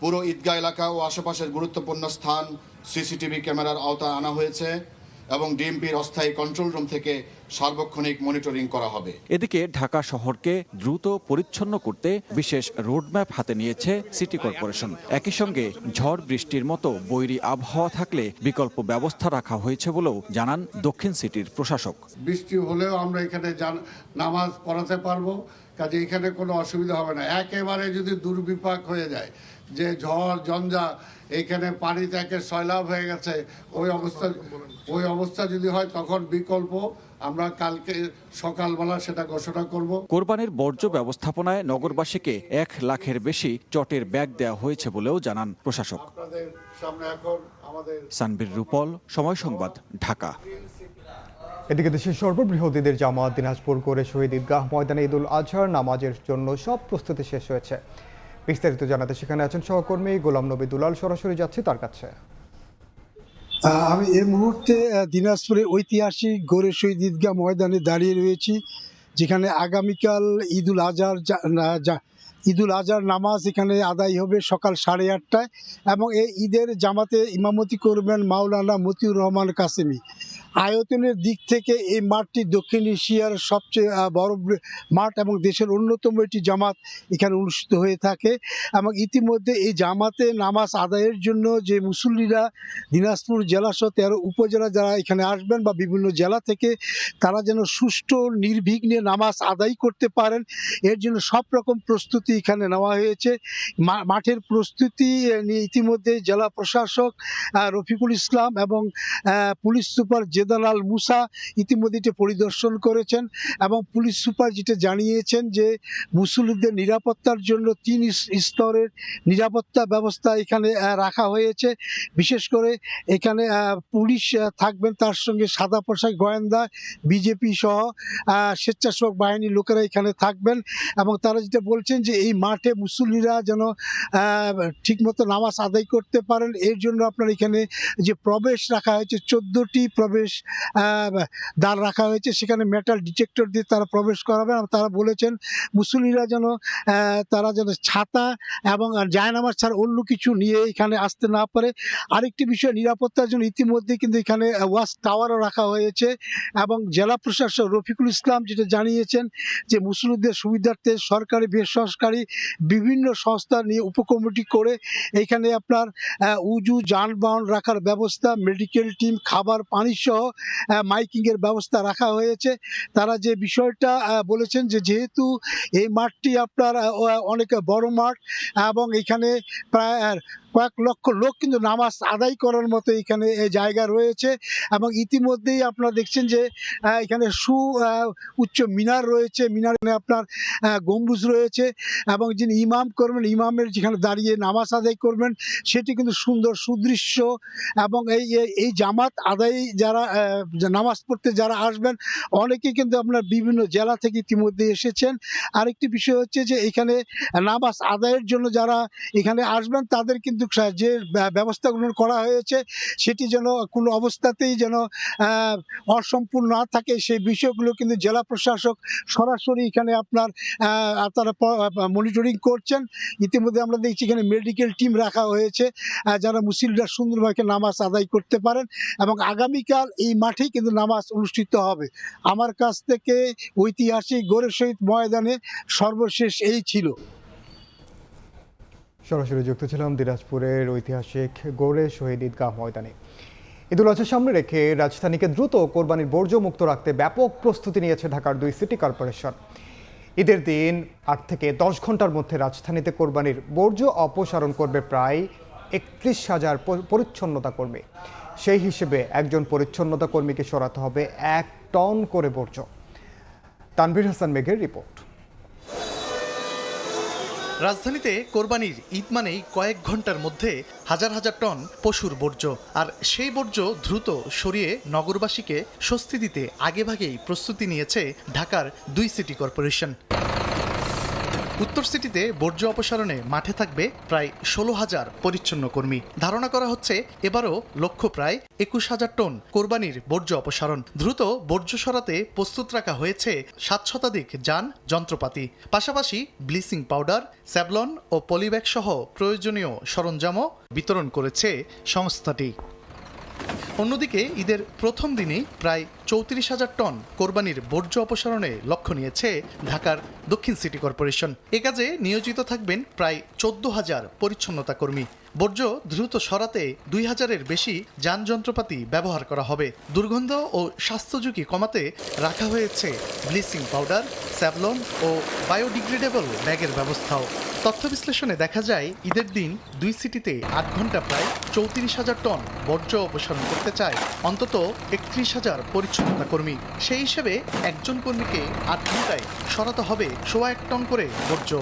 পুরো ঈদগাহ এলাকা ও আশেপাশের গুরুত্বপূর্ণ স্থান সিসিটিভি ক্যামেরার আওতায় আনা হয়েছে এবং ডিএমপির অস্থায়ী কন্ট্রোল রুম থেকে সার্বক্ষণিক মনিটরিং করা হবে। এদিকে ঢাকা শহরকে দ্রুত পরিচ্ছন্ন করতে বিশেষ রোডম্যাপ হাতে নিয়েছে সিটি কর্পোরেশন। একই সঙ্গে ঝড় বৃষ্টির মতো বৈরী আবহাওয়া থাকলে বিকল্প ব্যবস্থা রাখা হয়েছে বলেও জানান দক্ষিণ সিটির প্রশাসক। বৃষ্টি হলেও আমরা এখানে নামাজ পড়াতে পারবো, কাজে এখানে কোনো অসুবিধা হবে না। একেবারে যদি দুর্বিপাক হয়ে যায়, যে ঝড় ঝঞ্ঝা এখানে পানি থেকে সয়লাভ হয়ে গেছে, ওই অবস্থা যদি হয় তখন বিকল্প আমরা কালকে সকালবেলা সেটা ঘোষণা করব। কোরবানির বর্জ্য ব্যবস্থাপনায় নগরবাসীকে 1 লাখের বেশি চটের ব্যাগ দেওয়া হয়েছে বলেও জানান প্রশাসক। সানবীর রূপল, সময় সংবাদ, ঢাকা। এদিকে দেশের সর্ববৃহৎ ঈদের জামাত দিনাজপুর করে শহীদ ঈদগাহ ময়দানে ঈদুল আজহার নামাজের জন্য সব প্রস্তুতি শেষ হয়েছে। বিস্তারিত জানাতে সেখানে আছেন সহকর্মী গোলাম নবী দুলাল। সরাসরি যাচ্ছি তার কাছে। আমি এই মুহূর্তে দিনাজপুরে ঐতিহাসিক গোরে শহীদ ঈদগাহ ময়দানে দাঁড়িয়ে রয়েছি, যেখানে আগামীকাল ঈদুল আজহার নামাজ এখানে আদায় হবে সকাল 8:30টায় এবং এই ঈদের জামাতে ইমামতি করবেন মাওলানা মতিউর রহমান কাসেমি। আয়তনের দিক থেকে এই মাঠটি দক্ষিণ এশিয়ার সবচেয়ে বড় মাঠ এবং দেশের অন্যতম একটি জামাত এখানে অনুষ্ঠিত হয়ে থাকে এবং ইতিমধ্যে এই জামাতে নামাজ আদায়ের জন্য যে মুসল্লিরা দিনাজপুর জেলাসহ 13 উপজেলা যারা এখানে আসবেন বা বিভিন্ন জেলা থেকে, তারা যেন সুষ্ঠু নির্বিঘ্নে নামাজ আদায় করতে পারেন, এর জন্য সব রকম প্রস্তুতি এখানে নেওয়া হয়েছে। মাঠের প্রস্তুতি নিয়ে ইতিমধ্যে জেলা প্রশাসক রফিকুল ইসলাম এবং পুলিশ সুপার জেদাল আল মুসা ইতিমধ্যে পরিদর্শন করেছেন এবং পুলিশ সুপার যেটা জানিয়েছেন যে মুসল্লিদের নিরাপত্তার জন্য 3 স্তরের নিরাপত্তা ব্যবস্থা এখানে রাখা হয়েছে। বিশেষ করে এখানে পুলিশ থাকবেন, তার সঙ্গে সাদা পোশাক গোয়েন্দা, বিজেপি সহ স্বেচ্ছাসেবক বাহিনীর লোকেরা এখানে থাকবেন এবং তারা যেটা বলছেন যে এই মাঠে মুসল্লিরা যেন ঠিকমতো নামাজ আদায় করতে পারেন, এর জন্য আপনার এখানে যে প্রবেশ রাখা হয়েছে 14টি প্রবেশ দ্বার রাখা হয়েছে, সেখানে মেটাল ডিটেক্টর দিয়ে তারা প্রবেশ করাবেন। তারা বলেছেন মুসল্লিরা যেন ছাতা এবং জায়নামাজ ছাড়া অন্য কিছু নিয়ে এখানে আসতে না পারে। আরেকটি বিষয়, নিরাপত্তার জন্য ইতিমধ্যে কিন্তু এখানে ওয়াচ টাওয়ারও রাখা হয়েছে এবং জেলা প্রশাসক রফিকুল ইসলাম যেটা জানিয়েছেন যে মুসল্লিদের সুবিধার্থে সরকারি বেসরকারি সরকারি বিভিন্ন সংস্থা নিয়ে উপকমিটি করে এখানে আপনার উজু যানবাহন রাখার ব্যবস্থা, মেডিকেল টিম, খাবার পানি সহ মাইকিংয়ের ব্যবস্থা রাখা হয়েছে। তারা যে বিষয়টা বলেছেন যে যেহেতু এই মাঠটি আপনার অনেক বড় মাঠ এবং এখানে প্রায় কয়েক লক্ষ লোক কিন্তু নামাজ আদায় করার মতো এখানে জায়গা রয়েছে এবং ইতিমধ্যেই আপনারা দেখছেন যে এখানে উচ্চ মিনার রয়েছে, মিনারে আপনার গম্বুজ রয়েছে এবং যিনি ইমাম করবেন ইমামের যেখানে দাঁড়িয়ে নামাজ আদায় করবেন সেটি কিন্তু সুন্দর সুদৃশ্য এবং এই জামাত আদায় যারা নামাজ পড়তে যারা আসবেন অনেকেই কিন্তু আপনার বিভিন্ন জেলা থেকে ইতিমধ্যে এসেছেন। আরেকটি বিষয় হচ্ছে যে এখানে নামাজ আদায়ের জন্য যারা এখানে আসবেন তাদের কিন্তু যে ব্যবস্থাগুলো করা হয়েছে সেটি যেন কোনো অবস্থাতেই যেন অসম্পূর্ণ না থাকে সেই বিষয়গুলো কিন্তু জেলা প্রশাসক সরাসরি এখানে আপনার তারা মনিটরিং করছেন। ইতিমধ্যে আমরা দেখছি এখানে মেডিকেল টিম রাখা হয়েছে যারা মুসলিমরা সুন্দরভাবে নামাজ আদায় করতে পারেন এবং আগামীকাল এই মাঠেই কিন্তু নামাজ অনুষ্ঠিত হবে। আমার কাছ থেকে ঐতিহাসিক গোরে শহীদ ময়দানে সর্বশেষ এই ছিল। সরাসরি যুক্ত ছিলাম দিনাজপুরের ঐতিহাসিক গোরে শহীদ ঈদগাহ ময়দানে। ঈদুল আজহার সামনে রেখে রাজধানীকে দ্রুত কোরবানির বর্জ্য মুক্ত রাখতে ব্যাপক প্রস্তুতি নিয়েছে ঢাকার 2 সিটি কর্পোরেশন। ঈদের দিন 8 থেকে 10 ঘন্টার মধ্যে রাজধানীতে কোরবানির বর্জ্য অপসারণ করবে প্রায় 31,000 পরিচ্ছন্নতা কর্মী। সেই হিসেবে একজন পরিচ্ছন্নতা কর্মীকে সরাতে হবে 1 টন করে বর্জ্য। তানভীর হাসান মেঘের রিপোর্ট। রাজধানীতে কোরবানির ঈদ মানেই কয়েক ঘন্টার মধ্যে হাজার হাজার টন পশুর বর্জ্য, আর সেই বর্জ্য দ্রুত সরিয়ে নগরবাসীকে স্বস্তি দিতে আগেভাগেই প্রস্তুতি নিয়েছে ঢাকার 2 সিটি কর্পোরেশন। উত্তর সিটিতে বর্জ্য অপসারণে মাঠে থাকবে প্রায় 16,000 পরিচ্ছন্ন কর্মী। ধারণা করা হচ্ছে এবারও লক্ষ্য প্রায় 21,000 টন কোরবানির বর্জ্য অপসারণ। দ্রুত বর্জ্য সরাতে প্রস্তুত রাখা হয়েছে 7 শতাধিক যান যন্ত্রপাতি, পাশাপাশি ব্লিচিং পাউডার, স্যাভলন ও পলিব্যাগ সহ প্রয়োজনীয় সরঞ্জামও বিতরণ করেছে সংস্থাটি। অন্যদিকে ঈদের প্রথম দিনেই প্রায় 34,000 টন কোরবানির বর্জ্য অপসারণে লক্ষ্য নিয়েছে ঢাকার দক্ষিণ সিটি কর্পোরেশন। এ কাজে নিয়োজিত থাকবেন প্রায় 14,000 পরিচ্ছন্নতা কর্মী। বর্জ্য দ্রুত সরাতে 2,000-এর বেশি যান যন্ত্রপাতি ব্যবহার করা হবে। দুর্গন্ধ ও স্বাস্থ্য ঝুঁকি কমাতে রাখা হয়েছে ব্লিচিং পাউডার, স্যাভলন ও বায়োডিগ্রেডেবল ব্যাগের ব্যবস্থাও। তথ্য বিশ্লেষণে দেখা যায় ঈদের দিন 2 সিটিতে 8 ঘন্টা প্রায় 34,000 টন বর্জ্য অপসারণ করতে চায় অন্তত 31,000 পরিচ্ছন্নতা কর্মী। সেই হিসেবে একজন কর্মীকে 8 ঘন্টায় সরাতে হবে 1.25 টন করে বর্জ্য।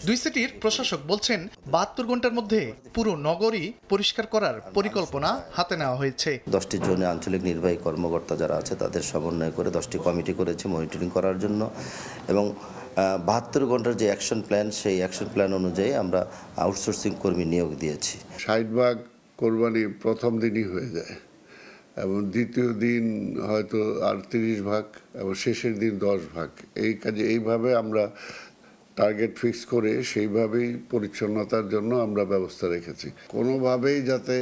2 সিটির প্রশাসক বলছেন 72 ঘন্টার মধ্যে পুরো নগরী পরিষ্কার করার পরিকল্পনা হাতে নেওয়া হয়েছে। 10টি জোনে আঞ্চলিক নির্বাহী কর্মকর্তা যারা আছে তাদের সমন্বয় করে 10টি কমিটি করেছে মনিটরিং করার জন্য, এবং 72 ঘন্টার যে অ্যাকশন প্ল্যান সেই অ্যাকশন প্ল্যান অনুযায়ী আমরা আউটসোর্সিং কর্মী নিয়োগ দিয়েছি। 60 ভাগ কোরবানি প্রথম দিনই হয়ে যায় এবং দ্বিতীয় দিন হয়তো আর 30 ভাগ এবং শেষের দিন 10 ভাগ। এই কাজে এইভাবে আমরা টার্গেট ফিক্স করে সেইভাবেই পরিচ্ছন্নতার জন্য আমরা ব্যবস্থা রেখেছি, কোনোভাবেই যাতে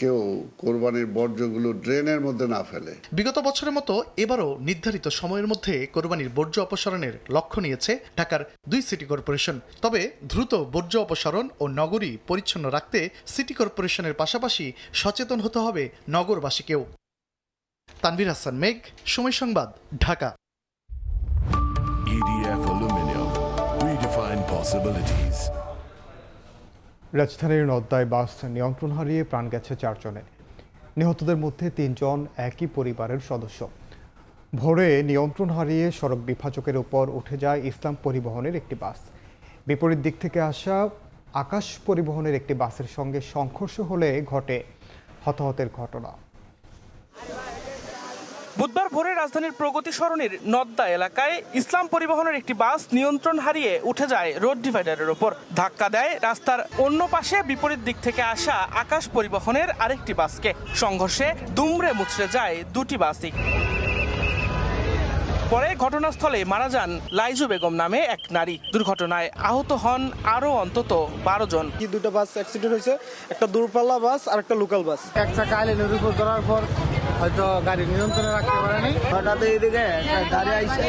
কেউ কোরবানির বর্জ্যগুলো ড্রেনের মধ্যে না ফেলে। বিগত বছরের মতো এবারও নির্ধারিত সময়ের মধ্যে কোরবানির বর্জ্য অপসারণের লক্ষ্য নিয়েছে ঢাকার 2 সিটি কর্পোরেশন। তবে দ্রুত বর্জ্য অপসারণ ও নগরী পরিচ্ছন্ন রাখতে সিটি কর্পোরেশনের পাশাপাশি সচেতন হতে হবে নগরবাসীকেও। তানভীর হাসান মেঘ, সময় সংবাদ, ঢাকা। রাজধানীর নদ্দায় বাস নিয়ন্ত্রণ হারিয়ে প্রাণ গেছে 4 জনের। নিহতদের মধ্যে 3 জন একই পরিবারের সদস্য। ভোরে নিয়ন্ত্রণ হারিয়ে সড়ক বিভাজকের উপর উঠে যায় ইসলাম পরিবহনের একটি বাস। বিপরীত দিক থেকে আসা আকাশ পরিবহনের একটি বাসের সঙ্গে সংঘর্ষ হলে ঘটে হতাহতের ঘটনা। বুধবার ভোরে রাজধানীর প্রগতি সরণির নদ্দা এলাকায় ইসলাম পরিবহনের একটি বাস নিয়ন্ত্রণ হারিয়ে উঠে যায় রোড ডিভাইডারের উপর। ধাক্কা দেয় রাস্তার অন্য পাশে বিপরীত দিক থেকে আসা আকাশ পরিবহনের আরেকটি বাসকে। সংঘর্ষে দুমড়ে মুচড়ে যায় 2টি বাসই। পরে ঘটনাস্থলে মারা যান লাইজু বেগম নামে এক নারী। দুর্ঘটনায় আহত হন আরও অন্তত 12 জন। 2টা বাস অ্যাক্সিডেন্ট হয়েছে, একটা দূরপাল্লা বাস আর একটা লোকাল বাস। এক চাকা আইলেনের উপর করার পর হয়তো গাড়ি নিয়ন্ত্রণে রাখতে পারেনি, হঠাৎ এইদিকে গাড়ি আইসে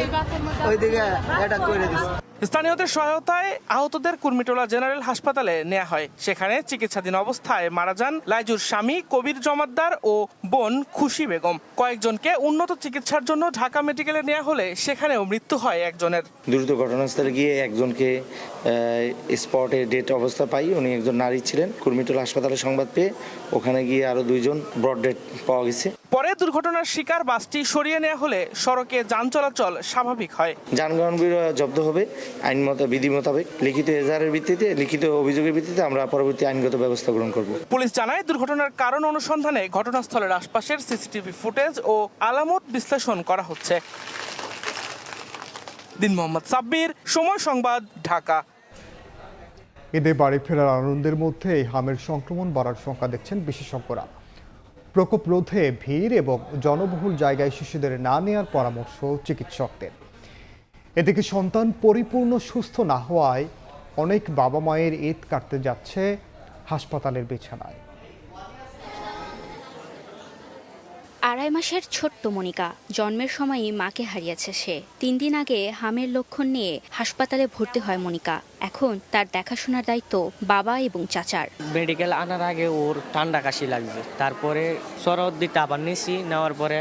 ওইদিকে এটা করে দিচ্ছে। স্থানীয়দের সহায়তায় আহতদের কুর্মিটোলা জেনারেল হাসপাতালে নেওয়া হয়। সেখানে চিকিৎসাধীন অবস্থায় মারা যান লাইজুর স্বামী কবির জমাদ্দার ও বোন খুশি বেগম। কয়েকজনকে উন্নত চিকিৎসার জন্য ঢাকা মেডিকেলে নেওয়া হলে সেখানেও মৃত্যু হয় একজনের। দ্রুত ঘটনাস্থলে গিয়ে একজনকে স্পটে ডেড অবস্থা পাই। উনি একজন নারী ছিলেন। কুর্মিটোলা হাসপাতালে সংবাদ পেয়ে ওখানে গিয়ে আরো 2 জন ব্রড ডেড পাওয়া গেছে। পরে দুর্ঘটনার শিকার বাসটি সরিয়ে নেওয়া হলে সড়কে যান চলাচল স্বাভাবিক হয়। যানবাহন জব্দ হবে আইন বিধি মোতাবেক। লিখিত এজাহারের ভিত্তিতে, লিখিত অভিযোগের ভিত্তিতে আমরা পরবর্তী আইনগত ব্যবস্থা গ্রহণ করব। পুলিশ জানায় দুর্ঘটনার কারণ অনুসন্ধানে ঘটনাস্থলের আশপাশের সিসিটিভি ফুটেজ ও আলামত বিশ্লেষণ করা হচ্ছে। দিন মোহাম্মদ সাব্বির, সময় সংবাদ, ঢাকা। ঈদে বাড়ি ফেরার আনন্দের মধ্যে হামের সংক্রমণ বাড়ার সংখ্যা দেখছেন বিশেষজ্ঞরা। প্রকোপ রোধে ভিড় এবং জনবহুল জায়গায় শিশুদের না নেওয়ার পরামর্শ চিকিৎসকদের। এদিকে সন্তান পরিপূর্ণ সুস্থ না হওয়ায় অনেক বাবা মায়ের ঈদ কাটতে যাচ্ছে হাসপাতালের বিছানায়। 2.5 মাসের ছোট্ট মনিকা জন্মের সময়ই মাকে হারিয়েছে সে। 3 দিন আগে হামের লক্ষণ নিয়ে হাসপাতালে ভর্তি হয় মনিকা। এখন তার দেখাশোনার দায়িত্ব বাবা এবং চাচার। মেডিকেল আনার আগে ওর ঠান্ডা কাশি লাগছে, তারপরে সরদিটা আবার নিছি, নেওয়ার পরে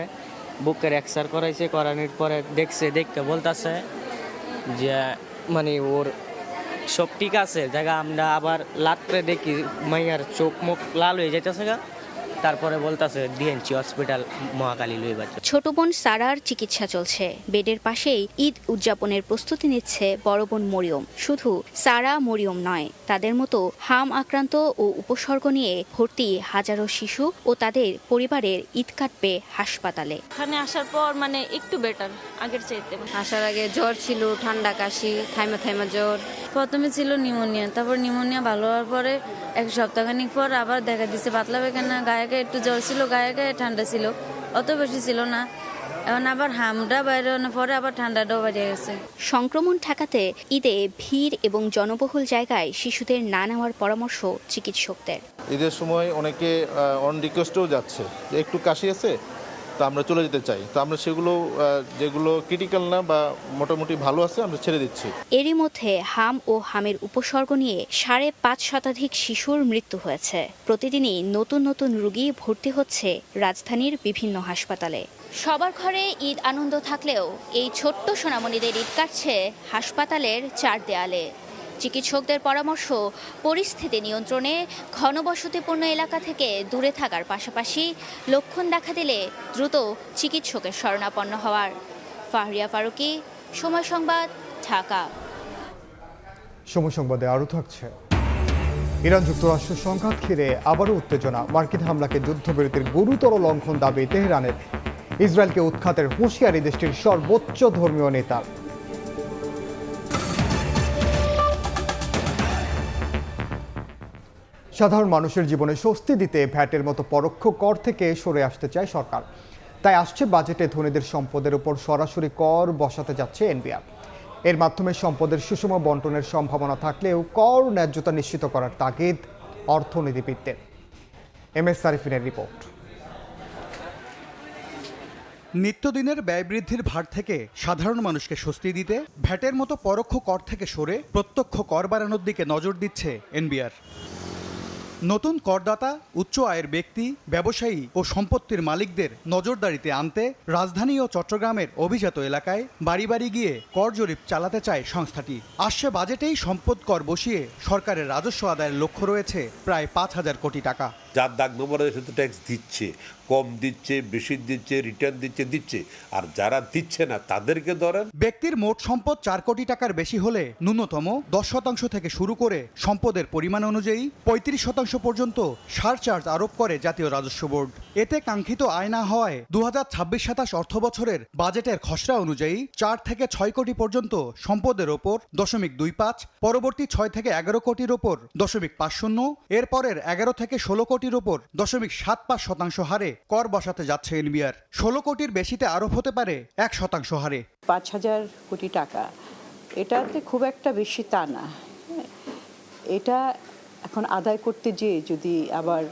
বুকের এক্সরে করাইছে, করানোর পরে দেখতে বলতেছে যে মানে ওর সব ঠিক আছে। জায়গা আমরা আবার লাটরে দেখি মাইয়ার চোখ মুখ লাল হয়ে যাইতেছে। তারপরে বলতেছে ডিএনসি হসপিটাল মহাকালী লইবার। ছোট বোন সারার চিকিৎসা চলছে। বেডের পাশেই ঈদ উদযাপনের প্রস্তুতি নিচ্ছে বড় বোন মরিয়ম। শুধু সারা মরিয়ম নয়, তাদের মতো হাম আক্রান্ত ও উপসর্গ নিয়ে ভর্তি হাজারো শিশু ও তাদের পরিবারের ঈদ কাটবে হাসপাতালে। এখানে আসার পর মানে একটু বেটার আগের চাইতে। আসার আগে জ্বর ছিল, ঠান্ডা কাশি, থাইমা জ্বর। প্রথমে ছিল নিউমোনিয়া, তারপর নিউমোনিয়া ভালো হওয়ার পরে 1 সপ্তাহখানিক পর আবার দেখা দিচ্ছে পাতলা পায়খানা, গায়ে একটু জ্বর ছিল, গায়ে ঠান্ডা ছিল, অত বেশি ছিল না। এখন আবার হামটা বাইরে পরে আবার ঠান্ডাটাও বেরিয়ে গেছে। সংক্রমণ ঠেকাতে ঈদে ভিড় এবং জনবহুল জায়গায় শিশুদের না নেওয়ার পরামর্শ চিকিৎসকদের। ঈদের সময় অনেকে অন রিকোয়েস্টেও যাচ্ছে যে একটু কাশি আছে, তো আমরা চলে যেতে চাই, তো আমরা সেগুলো যেগুলো ক্রিটিক্যাল না বা মোটামুটি ভালো আছে আমরা ছেড়ে দিচ্ছি। এরই মধ্যে হাম ও হামের উপসর্গ নিয়ে 5.5 শতাধিক শিশুর মৃত্যু হয়েছে। প্রতিদিনই নতুন নতুন রোগী ভর্তি হচ্ছে রাজধানীর বিভিন্ন হাসপাতালে। সবার ঘরে ঈদ আনন্দ থাকলেও এই ছোট্ট সোনামণিদের ঈদ কাটছে হাসপাতালের 4 দেয়ালে। চিকিৎসকদের পরামর্শ পরিস্থিতি নিয়ন্ত্রণে ঘনবসতিপূর্ণ এলাকা থেকে দূরে থাকার পাশাপাশি লক্ষণ দেখা দিলে দ্রুত চিকিৎসকের শরণাপন্ন হওয়ার। ফাহরিয়া ফারুকি, সময় সংবাদ, ঢাকা। সময় সংবাদে আরও থাকছে। ইরান যুক্তরাষ্ট্র সংঘাত ঘিরে আবারও উত্তেজনা। মার্কিন হামলাকে যুদ্ধবিরতির গুরুতর লঙ্ঘন দাবি তেহরানের। ইসরায়েলকে উৎখাতের হুঁশিয়ারি দেশটির সর্বোচ্চ ধর্মীয় নেতার। সাধারণ মানুষের জীবনে স্বস্তি দিতে ভ্যাটের মতো পরোক্ষ কর থেকে সরে আসতে চায় সরকার। তাই আসছে বাজেটে ধনীদের সম্পদের উপর সরাসরি কর বসাতে যাচ্ছে এনবিআর। এর মাধ্যমে সম্পদের সুষম বন্টনের সম্ভাবনা থাকলেও কর ন্যায্যতা নিশ্চিত করার তাগিদ অর্থনীতিবিদদের। MS সারিফিনের report. নিত্যদিনের ব্যয় বৃদ্ধির ভার থেকে সাধারণ মানুষকে স্বস্তি দিতে ভ্যাটের মতো পরোক্ষ কর থেকে সরে প্রত্যক্ষ কর বাড়ানোর দিকে নজর দিচ্ছে এনবিআর। নতুন করদাতা, উচ্চ আয়ের ব্যক্তি, ব্যবসায়ী ও সম্পত্তির মালিকদের নজরদারিতে আনতে রাজধানী ও চট্টগ্রামের অভিজাত এলাকায় বাড়ি বাড়ি গিয়ে কর জরিপ চালাতে চায় সংস্থাটি। আসছে বাজেটেই সম্পদ কর বসিয়ে সরকারের রাজস্ব আদায়ের লক্ষ্য রয়েছে প্রায় 5,000 কোটি টাকা। যার দাগ নম্বরে শুধু ট্যাক্স দিচ্ছে, কম দিচ্ছে, বেশি দিচ্ছে, রিটার্ন দিচ্ছে, আর যারা দিচ্ছে না তাদেরকে ধরেন। ব্যক্তির মোট সম্পদ 4 কোটি টাকার বেশি হলে ন্যূনতম 10% থেকে শুরু করে সম্পদের পরিমাণ অনুযায়ী 35% পর্যন্ত সারচার্জ আরোপ করে জাতীয় রাজস্ব বোর্ড। এতে কাঙ্ক্ষিত আয় না হওয়ায় 2026-27 অর্থ বছরের বাজেটের খসড়া অনুযায়ী 4 থেকে 6 কোটি পর্যন্ত সম্পদের ওপর 0.25, পরবর্তী 6 থেকে 11 কোটির ওপর 0.50, এরপরের 11 থেকে 16 কোটির ওপর 0.75% হারে কর বসাতে যাচ্ছে এনবিআর। 16 কোটির বেশিতে আরোপ হতে পারে 1% হারে। 5,000 কোটি টাকা এটাতে খুব একটা বেশি তা না। এটা এখন আদায় করতে যেয়ে যদি আবার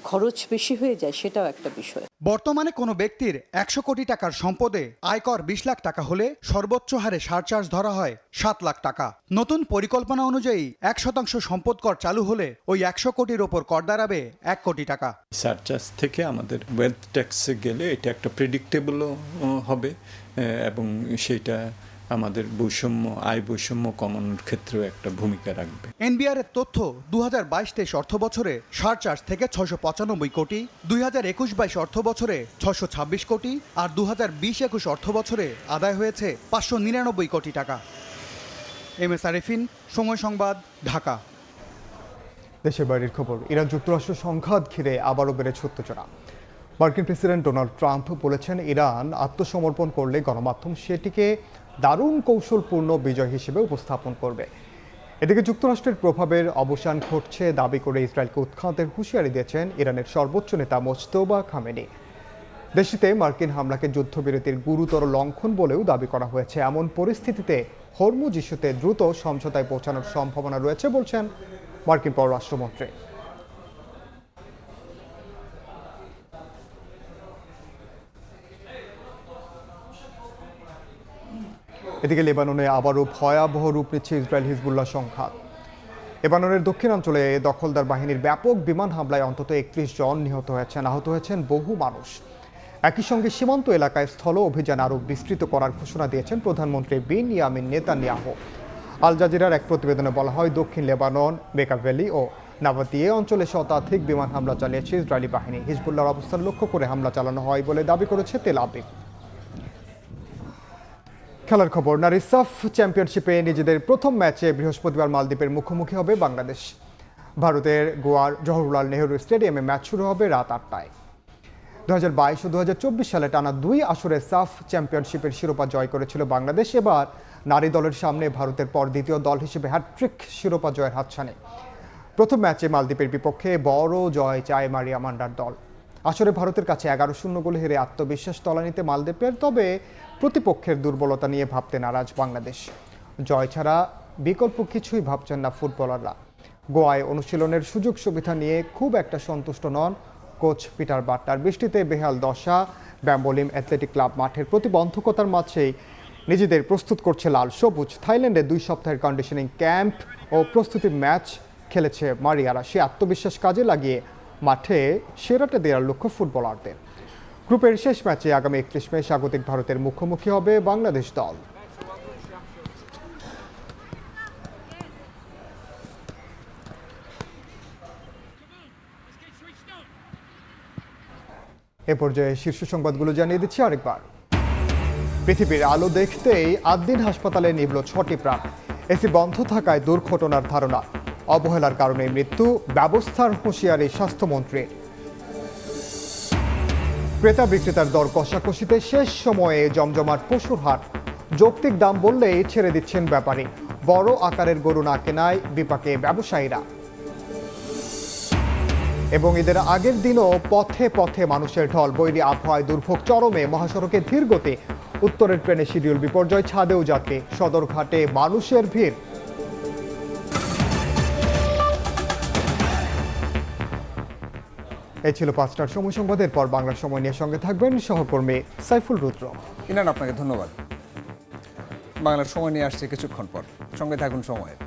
খরচ বেশি হয়ে যায়, সেটাও একটা বিষয়। বর্তমানে কোনো ব্যক্তির 100 কোটি টাকার সম্পদে আয়কর 20 লাখ টাকা হলে সর্বোচ্চ হারে সারচার্জ ধরা হয় 7 লাখ টাকা। নতুন পরিকল্পনা অনুযায়ী 1% সম্পদ কর চালু হলে ওই 100 কোটির ওপর কর দাঁড়াবে 1 কোটি টাকা। সারচার্জ থেকে আমাদের ওয়েলথ ট্যাক্সে গেলে এটা একটা প্রেডিক্টেবলও হবে এবং সেটা আমাদের আয় বৈষম্য কমানোর ক্ষেত্রেও একটা ভূমিকা রাখবে। এনবিআর এর তথ্য 2022-23 অর্থ বছরে সারচার্জ থেকে 695 কোটি, 2021-22 অর্থ বছরে 626 কোটি আর 2020-21 অর্থ বছরে আদায় হয়েছে 599 কোটি টাকা। MS আরিফিন, সময় সংবাদ, ঢাকা। দেশের বাইরের খবর। ইরান যুক্তরাষ্ট্র সংঘাত ঘিরে আবারও বেড়েছে উত্তেজনা। মার্কিন প্রেসিডেন্ট ডোনাল্ড ট্রাম্প বলেছেন, ইরান আত্মসমর্পণ করলে গণমাধ্যম সেটিকে দারুণ কৌশলপূর্ণ বিজয় হিসেবে উপস্থাপন করবে। এদিকে যুক্তরাষ্ট্রের প্রভাবের অবসান ঘটছে দাবি করে ইসরায়েলকে উৎখাতের হুঁশিয়ারি দিয়েছেন ইরানের সর্বোচ্চ নেতা মোজতবা খামেনি। দেশটিতে মার্কিন হামলাকে যুদ্ধবিরতির গুরুতর লঙ্ঘন বলেও দাবি করা হয়েছে। এমন পরিস্থিতিতে হরমুজ ইস্যুতে দ্রুত সমঝোতায় পৌঁছানোর সম্ভাবনা রয়েছে বলছেন মার্কিন পররাষ্ট্রমন্ত্রী। এদিকে লেবাননে আবারও ভয়াবহ রূপ নিচ্ছে ইসরায়েল হিজবুল্লাহ সংঘাত। লেবাননের দক্ষিণাঞ্চলে দখলদার বাহিনীর ব্যাপক বিমান হামলায় অন্তত 31 জন নিহত হয়েছেন, আহত হয়েছেন বহু মানুষ। একই সঙ্গে সীমান্ত এলাকায় স্থল অভিযান আরও বিস্তৃত করার ঘোষণা দিয়েছেন প্রধানমন্ত্রী বিনয়ামিন নেতানিয়াহু। আল জাজিরার এক প্রতিবেদনে বলা হয়, দক্ষিণ লেবানন, বেকা ভ্যালি ও নাবাতিয়ে অঞ্চলে শতাধিক বিমান হামলা চালিয়েছে ইসরায়েলি বাহিনী। হিজবুল্লাহর অবস্থান লক্ষ্য করে হামলা চালানো হয় বলে দাবি করেছে তেল আবিব। খেলার খবর। নারী সাফ চ্যাম্পিয়নশিপে নিজেদের প্রথম ম্যাচে বৃহস্পতিবার মালদ্বীপের মুখোমুখি হবে বাংলাদেশ। ভারতের গোয়ার জওহরলাল নেহরু স্টেডিয়ামে ম্যাচ শুরু হবে রাত 8টায়। 2022 ও 2024 সালে টানা 2 আসরে সাফ চ্যাম্পিয়নশিপের শিরোপা জয় করেছিল বাংলাদেশ। এবার নারী দলের সামনে ভারতের পর দ্বিতীয় দল হিসেবে হ্যাটট্রিক শিরোপা জয়ের হাতছানি। প্রথম ম্যাচে মালদ্বীপের বিপক্ষে বড় জয় চায় মারিয়া মান্ডার দল। আসরে ভারতের কাছে 11-0 গোলে হেরে আত্মবিশ্বাস তলানিতে মালদ্বীপের, তবে প্রতিপক্ষের দুর্বলতা নিয়ে ভাবতে নারাজ বাংলাদেশ। জয় ছাড়া বিকল্প কিছুই ভাবছেন না ফুটবলাররা। গোয়ায় অনুশীলনের সুযোগ সুবিধা নিয়ে খুব একটা সন্তুষ্ট নন কোচ পিটার বাটলার। বৃষ্টিতে বেহাল দশা ব্যাম্বোলিম অ্যাথলেটিক ক্লাব মাঠের প্রতিবন্ধকতার মাঝেই নিজেদের প্রস্তুত করছে লাল সবুজ। থাইল্যান্ডে 2 সপ্তাহের কন্ডিশনিং ক্যাম্প ও প্রস্তুতি ম্যাচ খেলেছে মারিয়ারা। সে আত্মবিশ্বাস কাজে লাগিয়ে মাঠে সেরাটা দেওয়ার লক্ষ্য ফুটবলারদের। গ্রুপের শেষ ম্যাচে আগামী 31 মে স্বাগতিক ভারতের মুখোমুখি হবে বাংলাদেশ দল। এ পর্যায়ে শীর্ষ সংবাদগুলো জানিয়ে দিচ্ছি আরেকবার। পৃথিবীর আলো দেখতেই আদ্দিন হাসপাতালে নিভল 6টি প্রাণ। এসি বন্ধ থাকায় দুর্ঘটনার ধারণা। অবহেলার কারণে মৃত্যু, ব্যবস্থার হুঁশিয়ারি স্বাস্থ্যমন্ত্রীর। ক্রেতা বিক্রেতার দর কষাকষিতে শেষ সময়ে জমজমাট পশুর হাট। যৌক্তিক দাম বললেই ছেড়ে দিচ্ছেন ব্যাপারী। বড় আকারের গরু না কেনায় বিপাকে ব্যবসায়ীরা। এবং ঈদের আগের দিনও পথে পথে মানুষের ঢল। বৈরী আবহাওয়ায় দুর্ভোগ চরমে। মহাসড়কে ধীর গতি। উত্তরের ট্রেনে শিডিউল বিপর্যয়, ছাদেও যাত্রী। সদরঘাটে মানুষের ভিড়। এই ছিল 5টার সময় সংবাদের পর বাংলার সময় নিয়ে সঙ্গে থাকবেন সহকর্মী সাইফুল রুদ্র। ইনান, আপনাকে ধন্যবাদ। বাংলার সময় নিয়ে আসছে কিছুক্ষণ পর, সঙ্গে থাকুন সময়ের।